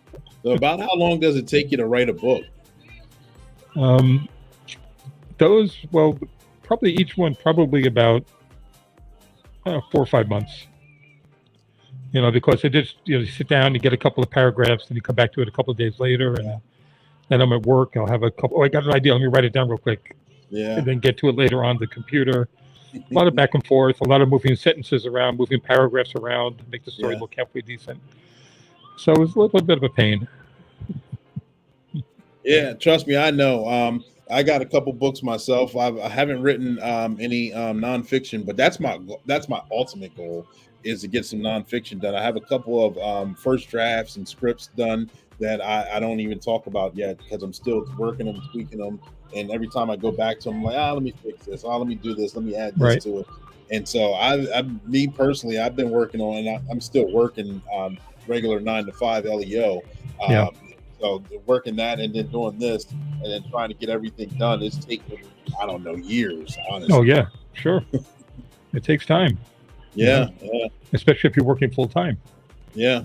So about how long does it take you to write a book? Probably each one about 4 or 5 months. Because it just, you sit down, you get a couple of paragraphs, and you come back to it a couple of days later, and then I'm at work, I'll have a couple, I got an idea, let me write it down real quick. And then get to it later on the computer. A lot of back and forth, a lot of moving sentences around, moving paragraphs around to make the story look halfway decent. So it was a little bit of a pain. Yeah, trust me, I know. I got a couple books myself. I haven't written any nonfiction, but that's my ultimate goal, is to get some nonfiction done. I have a couple of first drafts and scripts done that I don't even talk about yet because I'm still working them, tweaking them. And every time I go back to them, I'm like, let me fix this. Let me do this. Let me add this to it. And so me personally, I've been working on, and I'm still working regular 9 to 5 LEO. So working that and then doing this and then trying to get everything done is taking, I don't know, years, honestly. Oh, yeah, sure. It takes time. Yeah. Especially if you're working full time. Yeah.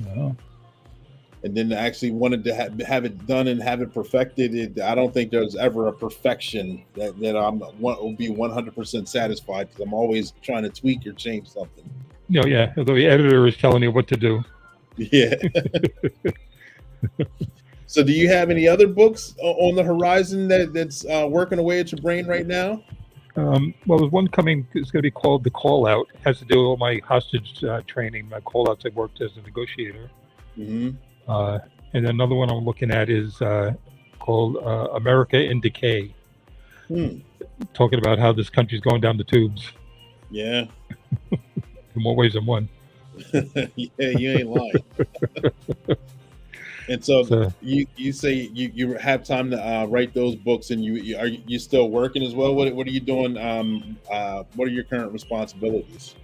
And then actually wanted to have it done and have it perfected. I don't think there's ever a perfection that will be 100% satisfied, because I'm always trying to tweak or change something. Yeah. Although the editor is telling you what to do. Yeah. So do you have any other books on the horizon that's working away at your brain right now? There's one coming. It's going to be called The Call Out. It has to do with all my hostage training, my call outs. I worked as a negotiator. And then another one I'm looking at is called America in Decay. Talking about how this country's going down the tubes. Yeah. In more ways than one. Yeah, you ain't lying. And so you say you have time to write those books, and you still working as well? What are you doing? What are your current responsibilities?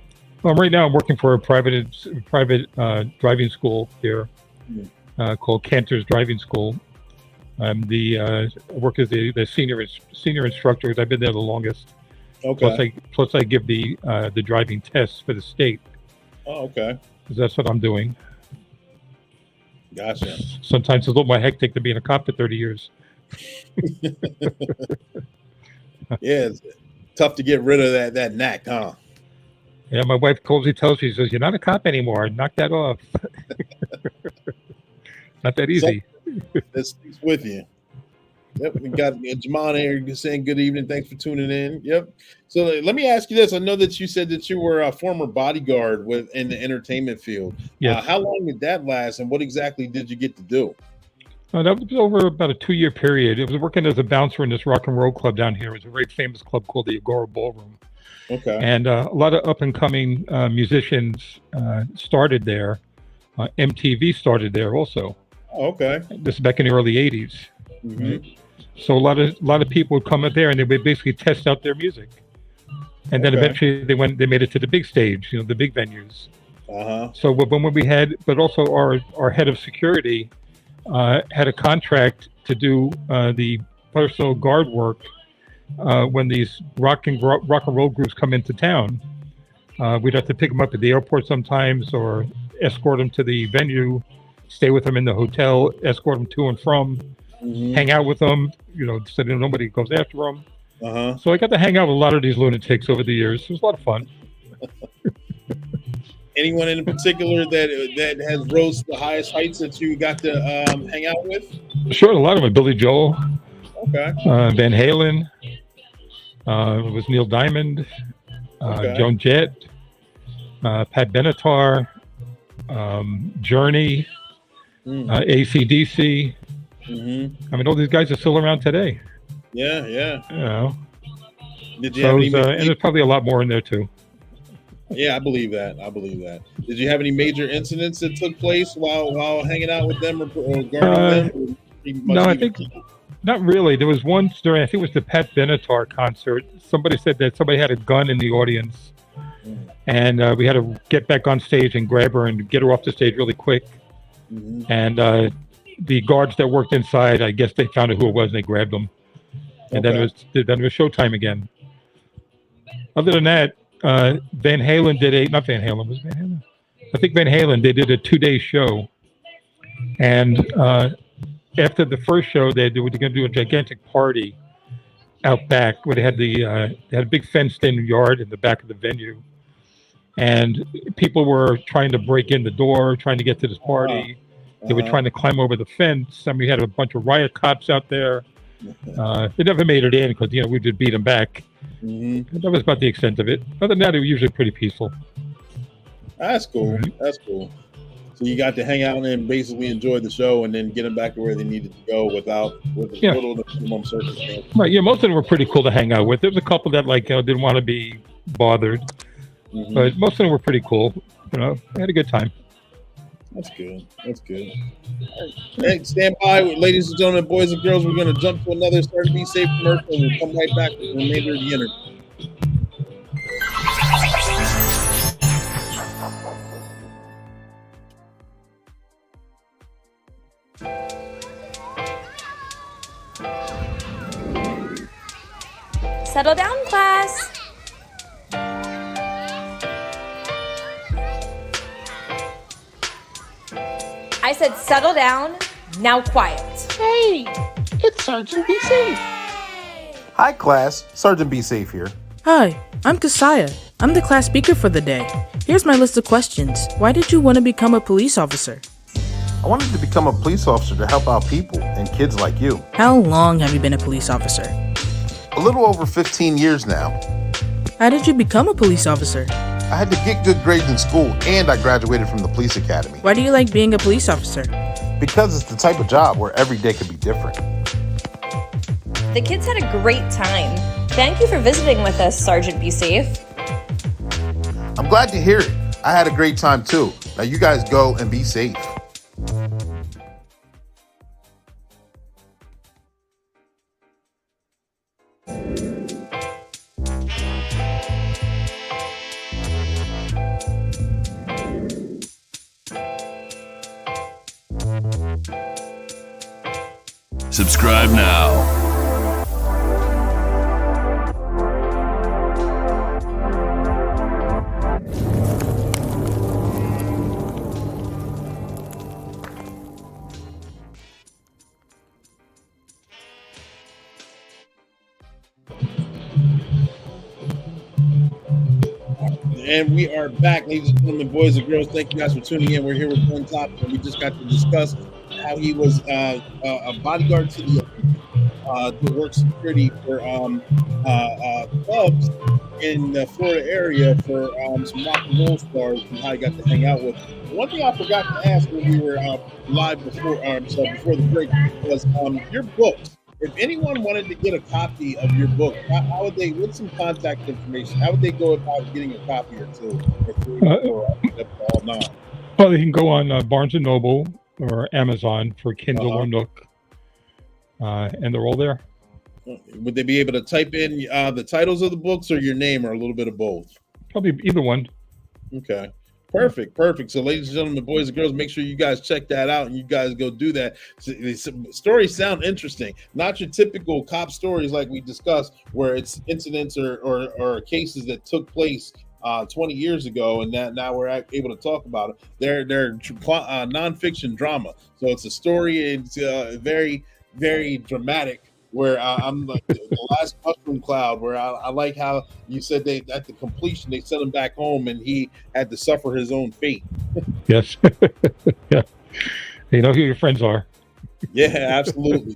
Well, right now I'm working for a private driving school here called Cantor's Driving School, I'm I work as the senior instructor, because I've been there the longest. Okay. Plus I give the driving tests for the state. Oh, okay. 'Cause that's what I'm doing. Gotcha. Sometimes it's a little more hectic than being a cop for 30 years. Yeah, it's tough to get rid of that knack, huh? Yeah, my wife tells me, she says, "You're not a cop anymore. Knock that off." Not that easy. That sticks with you. Yep, we got Jamon here saying good evening. Thanks for tuning in. Yep. So let me ask you this. I know that you said that you were a former bodyguard in the entertainment field. Yes. How long did that last, and what exactly did you get to do? That was over about a 2-year period. It was working as a bouncer in this rock and roll club down here. It was a very famous club called the Agora Ballroom. Okay. And a lot of up-and-coming musicians started there. MTV started there also. Oh, okay. This is back in the early 80s. Mm-hmm. So a lot of people would come up there and they would basically test out their music. And then eventually they made it to the big stage, the big venues. Uh-huh. So when we had, but also our head of security had a contract to do the personal guard work when these rock and roll groups come into town. We'd have to pick them up at the airport sometimes, or escort them to the venue, stay with them in the hotel, escort them to and from, hang out with them, so that nobody goes after them. Uh-huh. So I got to hang out with a lot of these lunatics over the years. It was a lot of fun. Anyone in particular that has rose to the highest heights that you got to hang out with? Sure, a lot of them. Billy Joel, Okay. Van Halen, it was Neil Diamond, Joan Jett, Pat Benatar, Journey, AC/DC. Mm-hmm. I mean, all these guys are still around today. Yeah. Did you So have and there's probably a lot more in there too. Yeah, I believe that. Did you have any major incidents that took place while hanging out with them or guarding them? No, I think not really. There was one during, I think it was the Pat Benatar concert. Somebody said that somebody had a gun in the audience, and we had to get back on stage and grab her and get her off the stage really quick. Mm-hmm. And the guards that worked inside, I guess they found out who it was and they grabbed them. And then it was showtime again. Other than that, Van Halen not Van Halen, was Van Halen? I think Van Halen, they did a 2-day show. And after the first show, they were going to do a gigantic party out back where they had they had a big fenced-in yard in the back of the venue. And people were trying to break in the door, trying to get to this party. They were trying to climb over the fence. I mean, we had a bunch of riot cops out there. They never made it in because, we did beat them back. Mm-hmm. That was about the extent of it. Other than that, it was usually pretty peaceful. That's cool. That's cool. So you got to hang out and basically enjoy the show and then get them back to where they needed to go with little to minimum circumstances. Right. Yeah, most of them were pretty cool to hang out with. There was a couple that didn't want to be bothered. Mm-hmm. But most of them were pretty cool. I had a good time. That's good. Hey, stand by, ladies and gentlemen, boys and girls. We're going to jump to another Start to Be Safe commercial, and we'll come right back with the remainder of the interview. Settle down, class. I said settle down, now quiet. Hey, it's Sergeant Be Safe. Hi, class. Sergeant Be Safe here. Hi, I'm Kasaya. I'm the class speaker for the day. Here's my list of questions. Why did you want to become a police officer? I wanted to become a police officer to help out people and kids like you. How long have you been a police officer? A little over 15 years now. How did you become a police officer? I had to get good grades in school, and I graduated from the police academy. Why do you like being a police officer? Because it's the type of job where every day could be different. The kids had a great time. Thank you for visiting with us, Sergeant Be Safe. I'm glad to hear it. I had a great time too. Now you guys go and be safe. Subscribe now. And we are back, ladies and gentlemen, boys and girls. Thank you guys for tuning in. We're here with One Top, and we just got to discuss how he was a bodyguard to the work security for clubs in the Florida area for some rock and roll stars, and how he got to hang out with them. One thing I forgot to ask when we were live before the break was your books. If anyone wanted to get a copy of your book, how would they? What's some contact information? How would they go about getting a copy or two? All nine? Well, they can go on Barnes & Noble or Amazon for Kindle or Nook, and they're all there. Would they be able to type in the titles of the books or your name or a little bit of both? Probably either one. Okay. Perfect. So, ladies and gentlemen, boys and girls, make sure you guys check that out and you guys go do that. Stories sound interesting. Not your typical cop stories like we discussed, where it's incidents or cases that took place 20 years ago, and that now we're able to talk about it. They're nonfiction drama, so it's a story. It's very, very dramatic. Where I'm like the last mushroom cloud, where I like how you said they at the completion they sent him back home and he had to suffer his own fate. Yes. Yeah. You know who your friends are. Yeah, absolutely.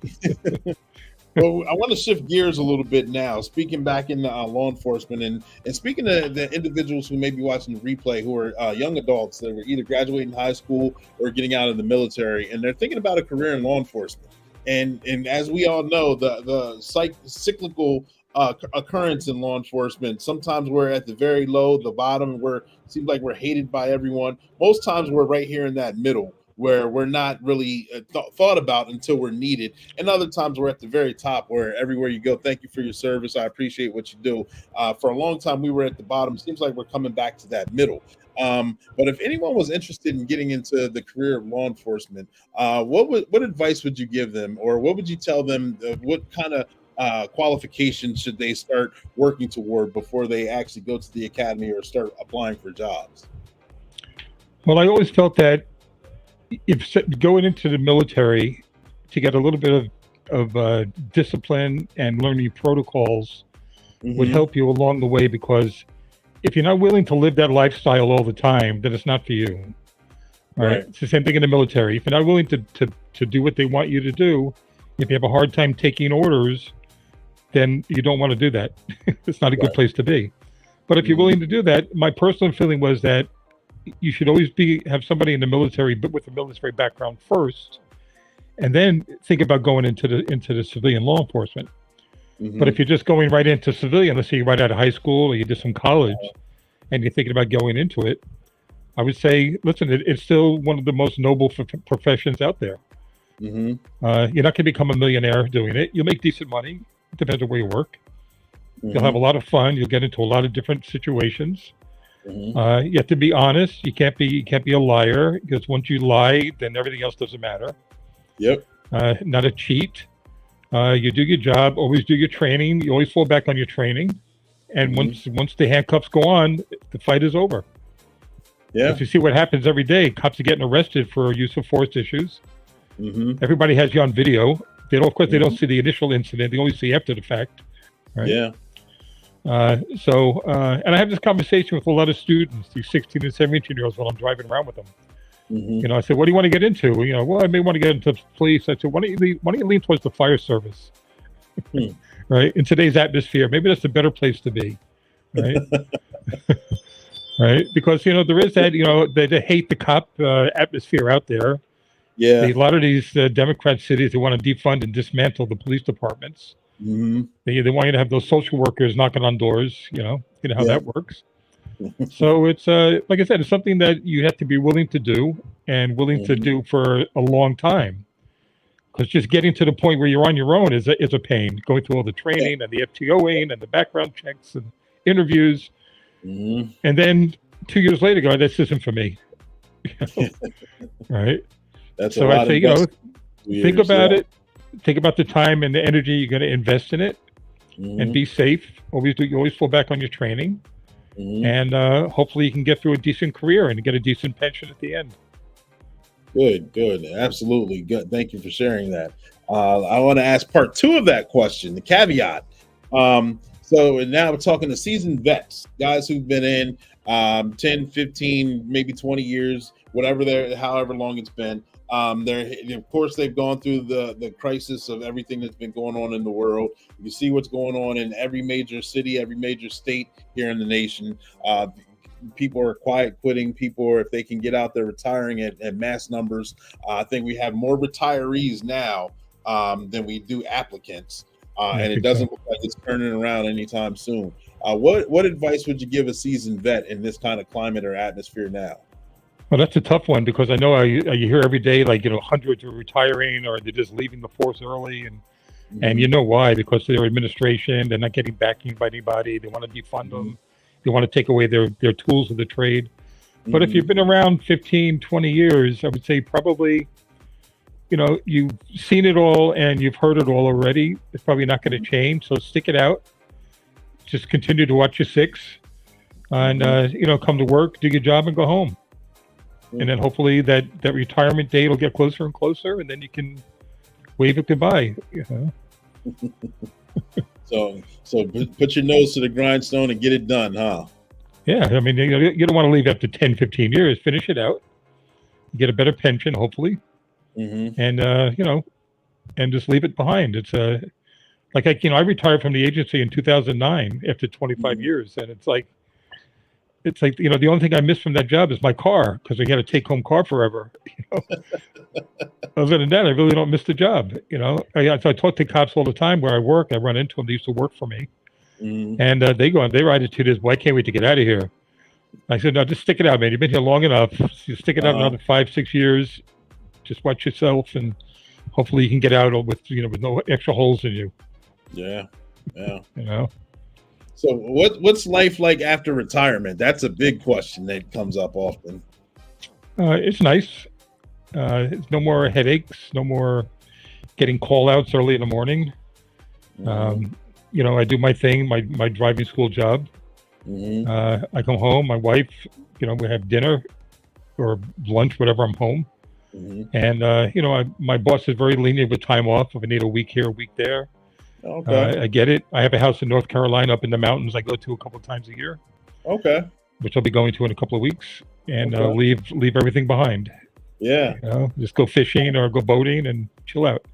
Well, I want to shift gears a little bit now, speaking back in law enforcement and speaking to the individuals who may be watching the replay who are young adults that were either graduating high school or getting out of the military, and they're thinking about a career in law enforcement. And as we all know, the cyclical occurrence in law enforcement, sometimes we're at the very low, the bottom, where it seems like we're hated by everyone. Most times we're right here in that middle where we're not really thought about until we're needed. And other times we're at the very top where everywhere you go, thank you for your service. I appreciate what you do. For a long time, we were at the bottom. Seems like we're coming back to that middle. But if anyone was interested in getting into the career of law enforcement, what advice would you give them, or what would you tell them? What kind of qualifications should they start working toward before they actually go to the academy or start applying for jobs? Well, I always felt that if going into the military to get a little bit of discipline and learning protocols would help you along the way, because if you're not willing to live that lifestyle all the time, then it's not for you. Right? It's the same thing in the military. If you're not willing to do what they want you to do, if you have a hard time taking orders, then you don't want to do that. It's not a good place to be. But if you're willing to do that, my personal feeling was that you should always have somebody in the military, but with a military background first, and then think about going into the civilian law enforcement. But if you're just going right into civilian, let's say you're right out of high school or you did some college and you're thinking about going into it, I would say, listen, it's still one of the most noble professions out there. You're not going to become a millionaire doing it. You'll make decent money. It depends on where you work. You'll have a lot of fun. You'll get into a lot of different situations. You have to be honest. You can't be a liar, because once you lie, then everything else doesn't matter. Not a cheat. You do your job, always do your training. You always fall back on your training. And once the handcuffs go on, the fight is over. If you see what happens every day, cops are getting arrested for use of force issues. Everybody has you on video. Of course, they don't see the initial incident. They only see after the fact. Right? And I have this conversation with a lot of students, these 16 and 17-year-olds, while I'm driving around with them. You know, I said, what do you want to get into? You know, well, I may want to get into police. I said, why don't you lean towards the fire service? Right? In today's atmosphere, maybe that's a better place to be. Right? Right? Because, you know, there is that, you know, they hate the cop atmosphere out there. A lot of these Democrat cities, they want to defund and dismantle the police departments. They want you to have those social workers knocking on doors, you know how that works. So it's like I said, it's something that you have to be willing to do, and willing to do for a long time. Because just getting to the point where you're on your own is a pain. Going through all the training and the FTOing and the background checks and interviews, and then 2 years later, go, this isn't for me. Right? That's so I say, you know, think about it. think about the time and the energy you're going to invest in it, and be safe. You always fall back on your training, and hopefully you can get through a decent career and get a decent pension at the end. Good, absolutely good. Thank you for sharing that. I want to ask part 2 of that question, the caveat. So now we're talking to seasoned vets, guys who've been in 10, 15, maybe 20 years, however long it's been. Of course, they've gone through the crisis of everything that's been going on in the world. You see what's going on in every major city, every major state here in the nation. People are quiet quitting. People are, if they can get out there, retiring at mass numbers. I think we have more retirees now than we do applicants. And it doesn't look like it's turning around anytime soon. What advice would you give a seasoned vet in this kind of climate or atmosphere now? Well, that's a tough one, because I know I hear every day, hundreds are retiring, or they're just leaving the force early, and you know why? Because their administration, they're not getting backing by anybody. They want to defund them. They want to take away their tools of the trade. But if you've been around 15, 20 years, I would say probably, you've seen it all and you've heard it all already. It's probably not going to change. So stick it out. Just continue to watch your 6, and come to work, do your job, and go home. And then hopefully that retirement date will get closer and closer, and then you can wave it goodbye. So put your nose to the grindstone and get it done, huh? Yeah, I mean, you don't want to leave after 10, 15 years. Finish it out, get a better pension, hopefully, and and just leave it behind. It's I retired from the agency in 2009 after 25 years, and it's like the only thing I miss from that job is my car, because I had a take-home car forever. Other than that, I really don't miss the job. I talk to cops all the time where I work. I run into them. They used to work for me, and their attitude is, "Well, I can't wait to get out of here." I said, "No, just stick it out, man. You've been here long enough. Just stick it out another 5, 6 years. Just watch yourself, and hopefully you can get out with no extra holes in you." Yeah. So what's life like after retirement? That's a big question that comes up often. It's nice. It's no more headaches, no more getting call outs early in the morning. I do my thing, my driving school job. I come home, my wife, we have dinner or lunch, whatever, I'm home. And, my boss is very lenient with time off. If I need a week here, a week there. Okay. I get it. I have a house in North Carolina up in the mountains I go to a couple of times a year. Okay. Which I'll be going to in a couple of weeks, and leave everything behind. Yeah. Just go fishing or go boating and chill out.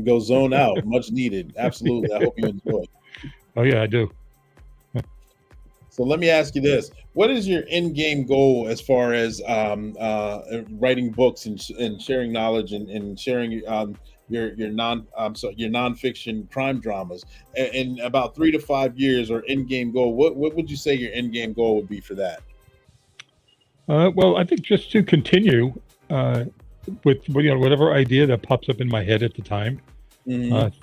Go zone out. Much needed. Absolutely. I hope you enjoy. Oh yeah, I do. So let me ask you this: what is your end game goal as far as writing books and sharing knowledge and sharing your nonfiction crime dramas in about 3 to 5 years, or end game goal? What would you say your end game goal would be for that? Well, I think just to continue with whatever idea that pops up in my head at the time.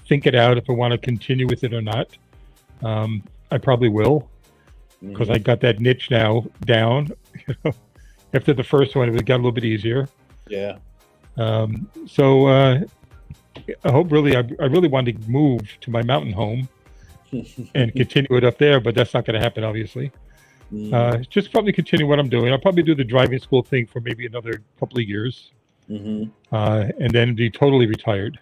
Think it out if I want to continue with it or not. I probably will, because I got that niche now down. After the first one, it got a little bit easier. Yeah. So I hope I really wanted to move to my mountain home and continue it up there, but that's not going to happen, obviously. Just probably continue what I'm doing. I'll probably do the driving school thing for maybe another couple of years, and then be totally retired.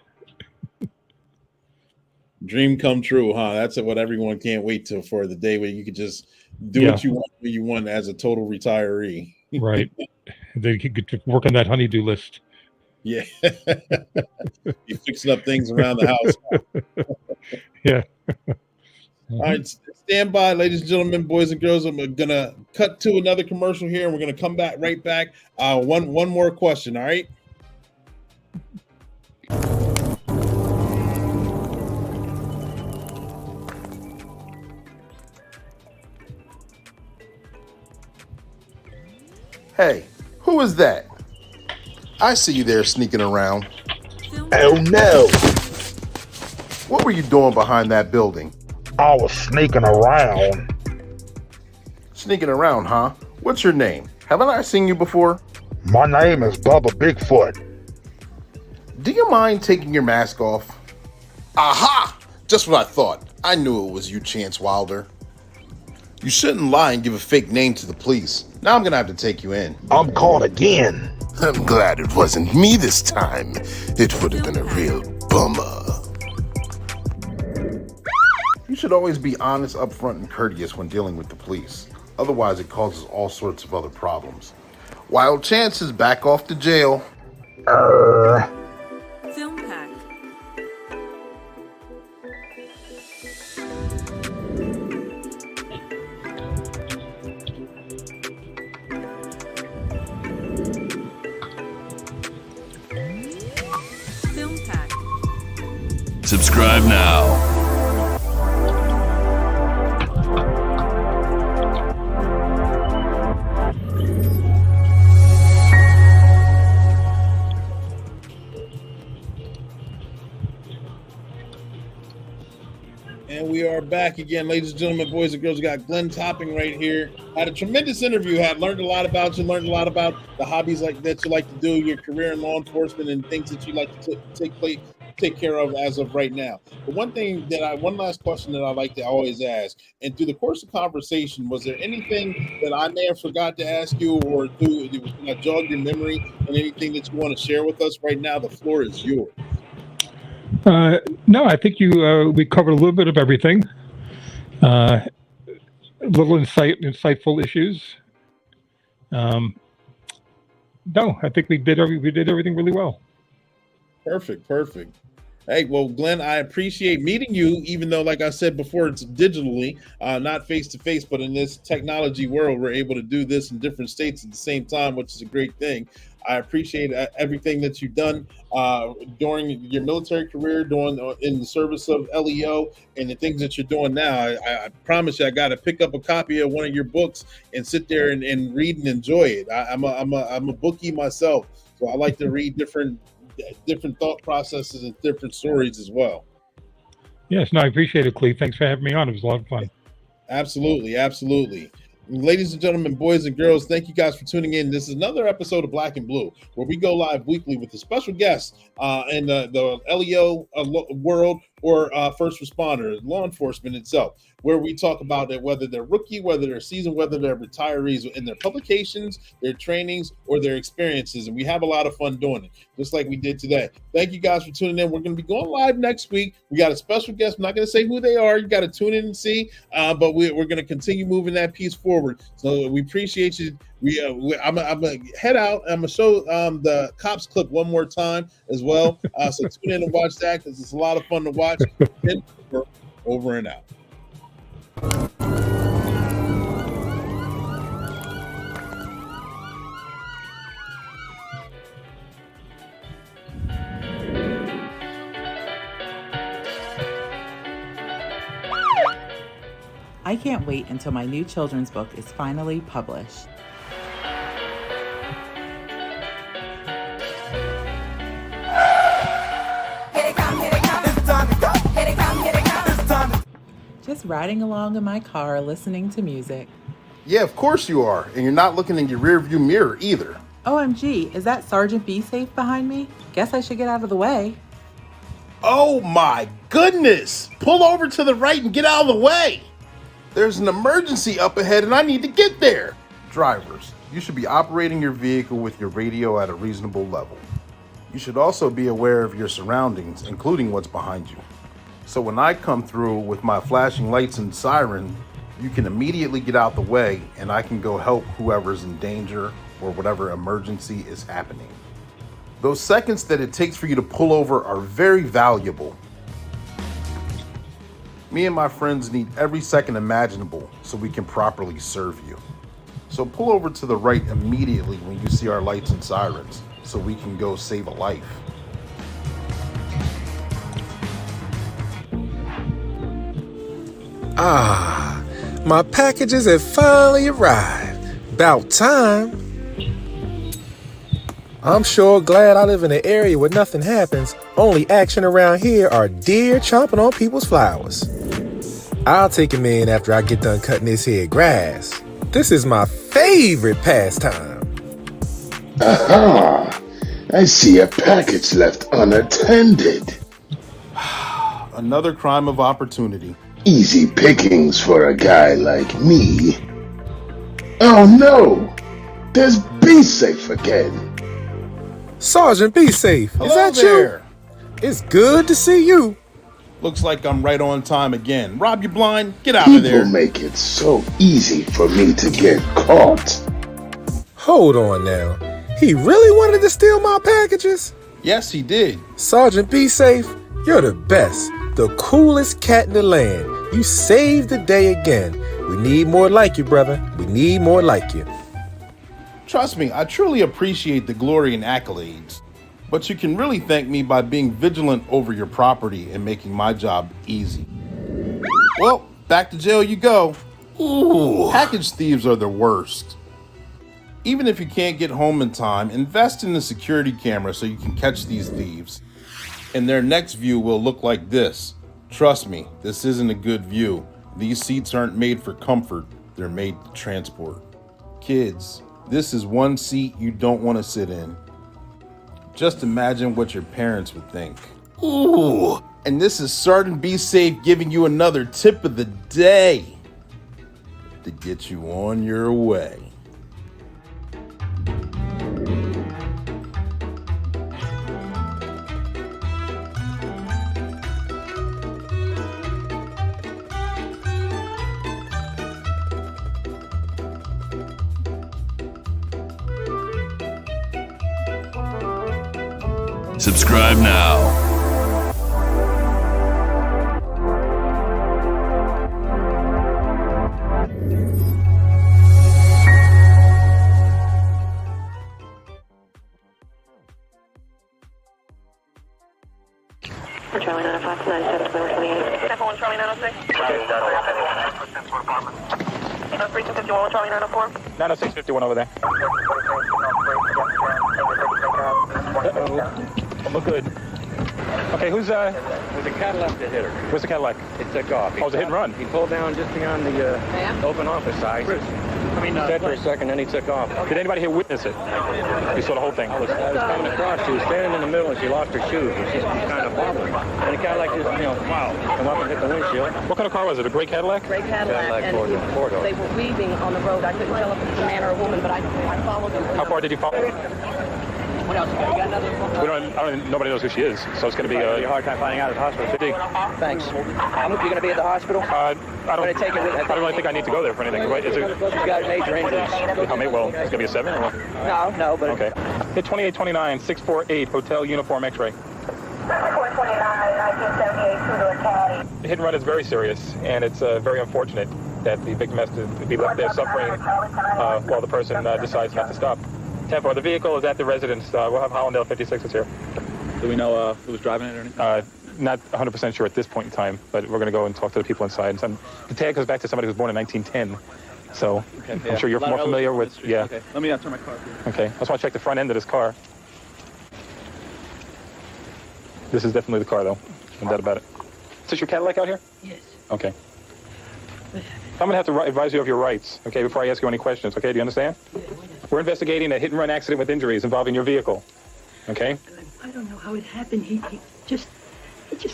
Dream come true, huh? That's what everyone can't wait for the day where you could just do what you want when you want as a total retiree. Right. Then you could work on that honeydew list. Yeah. You fixing up things around the house. Yeah. All right, stand by, ladies and gentlemen, boys and girls. I'm gonna cut to another commercial here, and we're gonna come right back. One more question, all right? Hey, who is that? I see you there sneaking around. Oh no! What were you doing behind that building? I was sneaking around. Sneaking around, huh? What's your name? Haven't I seen you before? My name is Bubba Bigfoot. Do you mind taking your mask off? Aha! Just what I thought. I knew it was you, Chance Wilder. You shouldn't lie and give a fake name to the police. Now I'm gonna have to take you in. I'm caught again. I'm glad it wasn't me this time. It would have been a real bummer. You should always be honest, upfront, and courteous when dealing with the police. Otherwise, it causes all sorts of other problems. Wild Chance is back off to jail. Film pack. Film pack. Subscribe now. And we are back again, ladies and gentlemen, boys and girls. We got Glenn Topping right here. Had a tremendous interview. Had learned a lot about you. Learned a lot about the hobbies like that you like to do, your career in law enforcement, and things that you like to take care of as of right now. But one last question that I like to always ask, and through the course of conversation, was there anything that I may have forgot to ask you, or jogged your memory, and anything that you want to share with us right now? The floor is yours. No, I think we covered a little bit of everything. Little insightful issues. No, I think we did everything really well. Perfect. Hey, well, Glenn, I appreciate meeting you, even though, like I said before, it's digitally, not face-to-face, but in this technology world, we're able to do this in different states at the same time, which is a great thing. I appreciate everything that you've done during your military career, in the service of LEO, and the things that you're doing now. I promise you, I got to pick up a copy of one of your books and sit there and read and enjoy it. I'm a bookie myself, so I like to read different thought processes and different stories as well. Yes, no, I appreciate it, Clee. Thanks for having me on. It was a lot of fun. Absolutely. Ladies and gentlemen, boys and girls, thank you guys for tuning in. This is another episode of Black and Blue, where we go live weekly with a special guest in the LEO world, or first responder, law enforcement itself, where we talk about it, whether they're rookie, whether they're seasoned, whether they're retirees, in their publications, their trainings, or their experiences. And we have a lot of fun doing it, just like we did today. Thank you guys for tuning in. We're going to be going live next week. We got a special guest. I'm not going to say who they are. You got to tune in and see, but we're going to continue moving that piece forward. So we appreciate you. I'm gonna head out. I'm gonna show the cops clip one more time as well. So tune in and watch that, because it's a lot of fun to watch. Over and out. I can't wait until my new children's book is finally published. Just riding along in my car listening to music. Yeah, of course you are. And you're not looking in your rearview mirror either. OMG, is that Sergeant B safe behind me? Guess I should get out of the way. Oh my goodness! Pull over to the right and get out of the way! There's an emergency up ahead and I need to get there! Drivers, you should be operating your vehicle with your radio at a reasonable level. You should also be aware of your surroundings, including what's behind you. So when I come through with my flashing lights and siren, you can immediately get out the way and I can go help whoever's in danger or whatever emergency is happening. Those seconds that it takes for you to pull over are very valuable. Me and my friends need every second imaginable so we can properly serve you. So pull over to the right immediately when you see our lights and sirens so we can go save a life. Ah, my packages have finally arrived. About time. I'm sure glad I live in an area where nothing happens. Only action around here are deer chomping on people's flowers. I'll take him in after I get done cutting this here grass. This is my favorite pastime. Aha! I see a package left unattended. another crime of opportunity. Easy pickings for a guy like me. Oh no! There's Be Safe again. Sergeant Be Safe, Hello is that there. you? It's good to see you. Looks like I'm right on time again. Rob, you blind? Get out of there. People make it so easy for me to get caught. Hold on now. He really wanted to steal my packages? Yes, he did. Sergeant Be Safe, you're the best, the coolest cat in the land. You saved the day again. We need more like you, brother. We need more like you. Trust me, I truly appreciate the glory and accolades. But you can really thank me by being vigilant over your property and making my job easy. Well, back to jail you go. Ooh. Package thieves are the worst. Even if you can't get home in time, invest in the security camera so you can catch these thieves. And their next view will look like this. Trust me, this isn't a good view. These seats aren't made for comfort, they're made to transport. Kids, this is one seat you don't want to sit in. Just imagine what your parents would think. Ooh. And this is Sergeant Be Safe giving you another tip of the day to get you on your way. Subscribe now. Charlie 905, 97, 28. Step 1, Charlie 906. 3251, Charlie 904. 90651 over there. Oh, good. Okay, who's There's a Cadillac that hit her. Where's the Cadillac? It took off. Oh, it was a hit and run. He pulled down just beyond the open office side. He sat for a second, then he took off. Did anybody here witness it? You saw the whole thing? I was coming across. She was standing in the middle, and she lost her shoes, and she's kind of wobbling. And the Cadillac just, wow, come up and hit the windshield. What kind of car was it? A gray Cadillac? Gray Cadillac, and they were weaving on the road. I couldn't tell if it was a man or a woman, but I followed them. How far did you follow? What else? You got another? Nobody knows who she is, so it's going to be a hard time finding out at the hospital. Thanks. You're going to be at the hospital? I don't really think I need to go there for anything. Right? She's got major injuries. How many? Well, it's going to be a 7 or what? No, but... Okay. Hit 2829, 648, Hotel Uniform X-ray. 429, 1978, The hit and run is very serious, and it's very unfortunate that the victim has to be left there suffering while the person decides not to stop. 10-4, the vehicle is at the residence. We'll have Hollandale 56 here. Do we know who was driving it or anything? Not 100% sure at this point in time, but we're going to go and talk to the people inside. The tag goes back to somebody who was born in 1910, so okay, I'm sure you're more familiar with, yeah. Okay. Let me turn my car through. Okay, I just want to check the front end of this car. This is definitely the car, though. No doubt about it. Is this your Cadillac out here? Yes. Okay. I'm going to have to advise you of your rights, okay, before I ask you any questions, okay? Do you understand? We're investigating a hit-and-run accident with injuries involving your vehicle, okay? I don't know how it happened. He just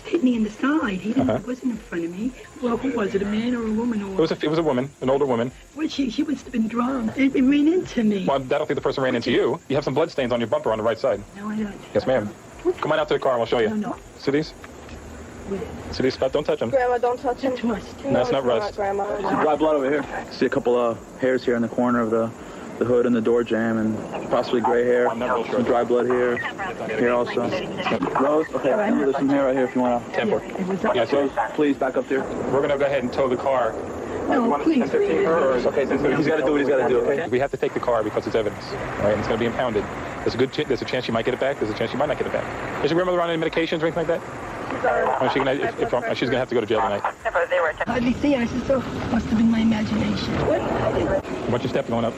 hit me in the side. He wasn't in front of me. Well, who was it, a man or a woman? Or... It was a woman, an older woman. Well, she must have been drunk. It ran into me. Well, I don't think the person ran into you. You have some blood stains on your bumper on the right side. No, I don't. Yes, ma'am. Come on out to the car and we'll show you. No. See these? See these spots? Don't touch them. Grandma, don't touch him. No, it's not rust. Grandma. Some dry blood over here. See a couple hairs here in the corner of the hood and the door jam, and possibly gray hair. Some dry blood here. Here also. Rose, okay, there's some hair right here if you want to. 10-4. Yes, Rose, please back up there. We're going to go ahead and tow the car. No, please. Okay, he's got to do what he's got to do, okay? We have to take the car because it's evidence, all right? And it's going to be impounded. There's a chance you might get it back. There's a chance you might not get it back. Is your grandmother on any medications or anything like that? She's going to have to go to jail tonight. Hardly see her. I said, so must have been my imagination. What's your step going up?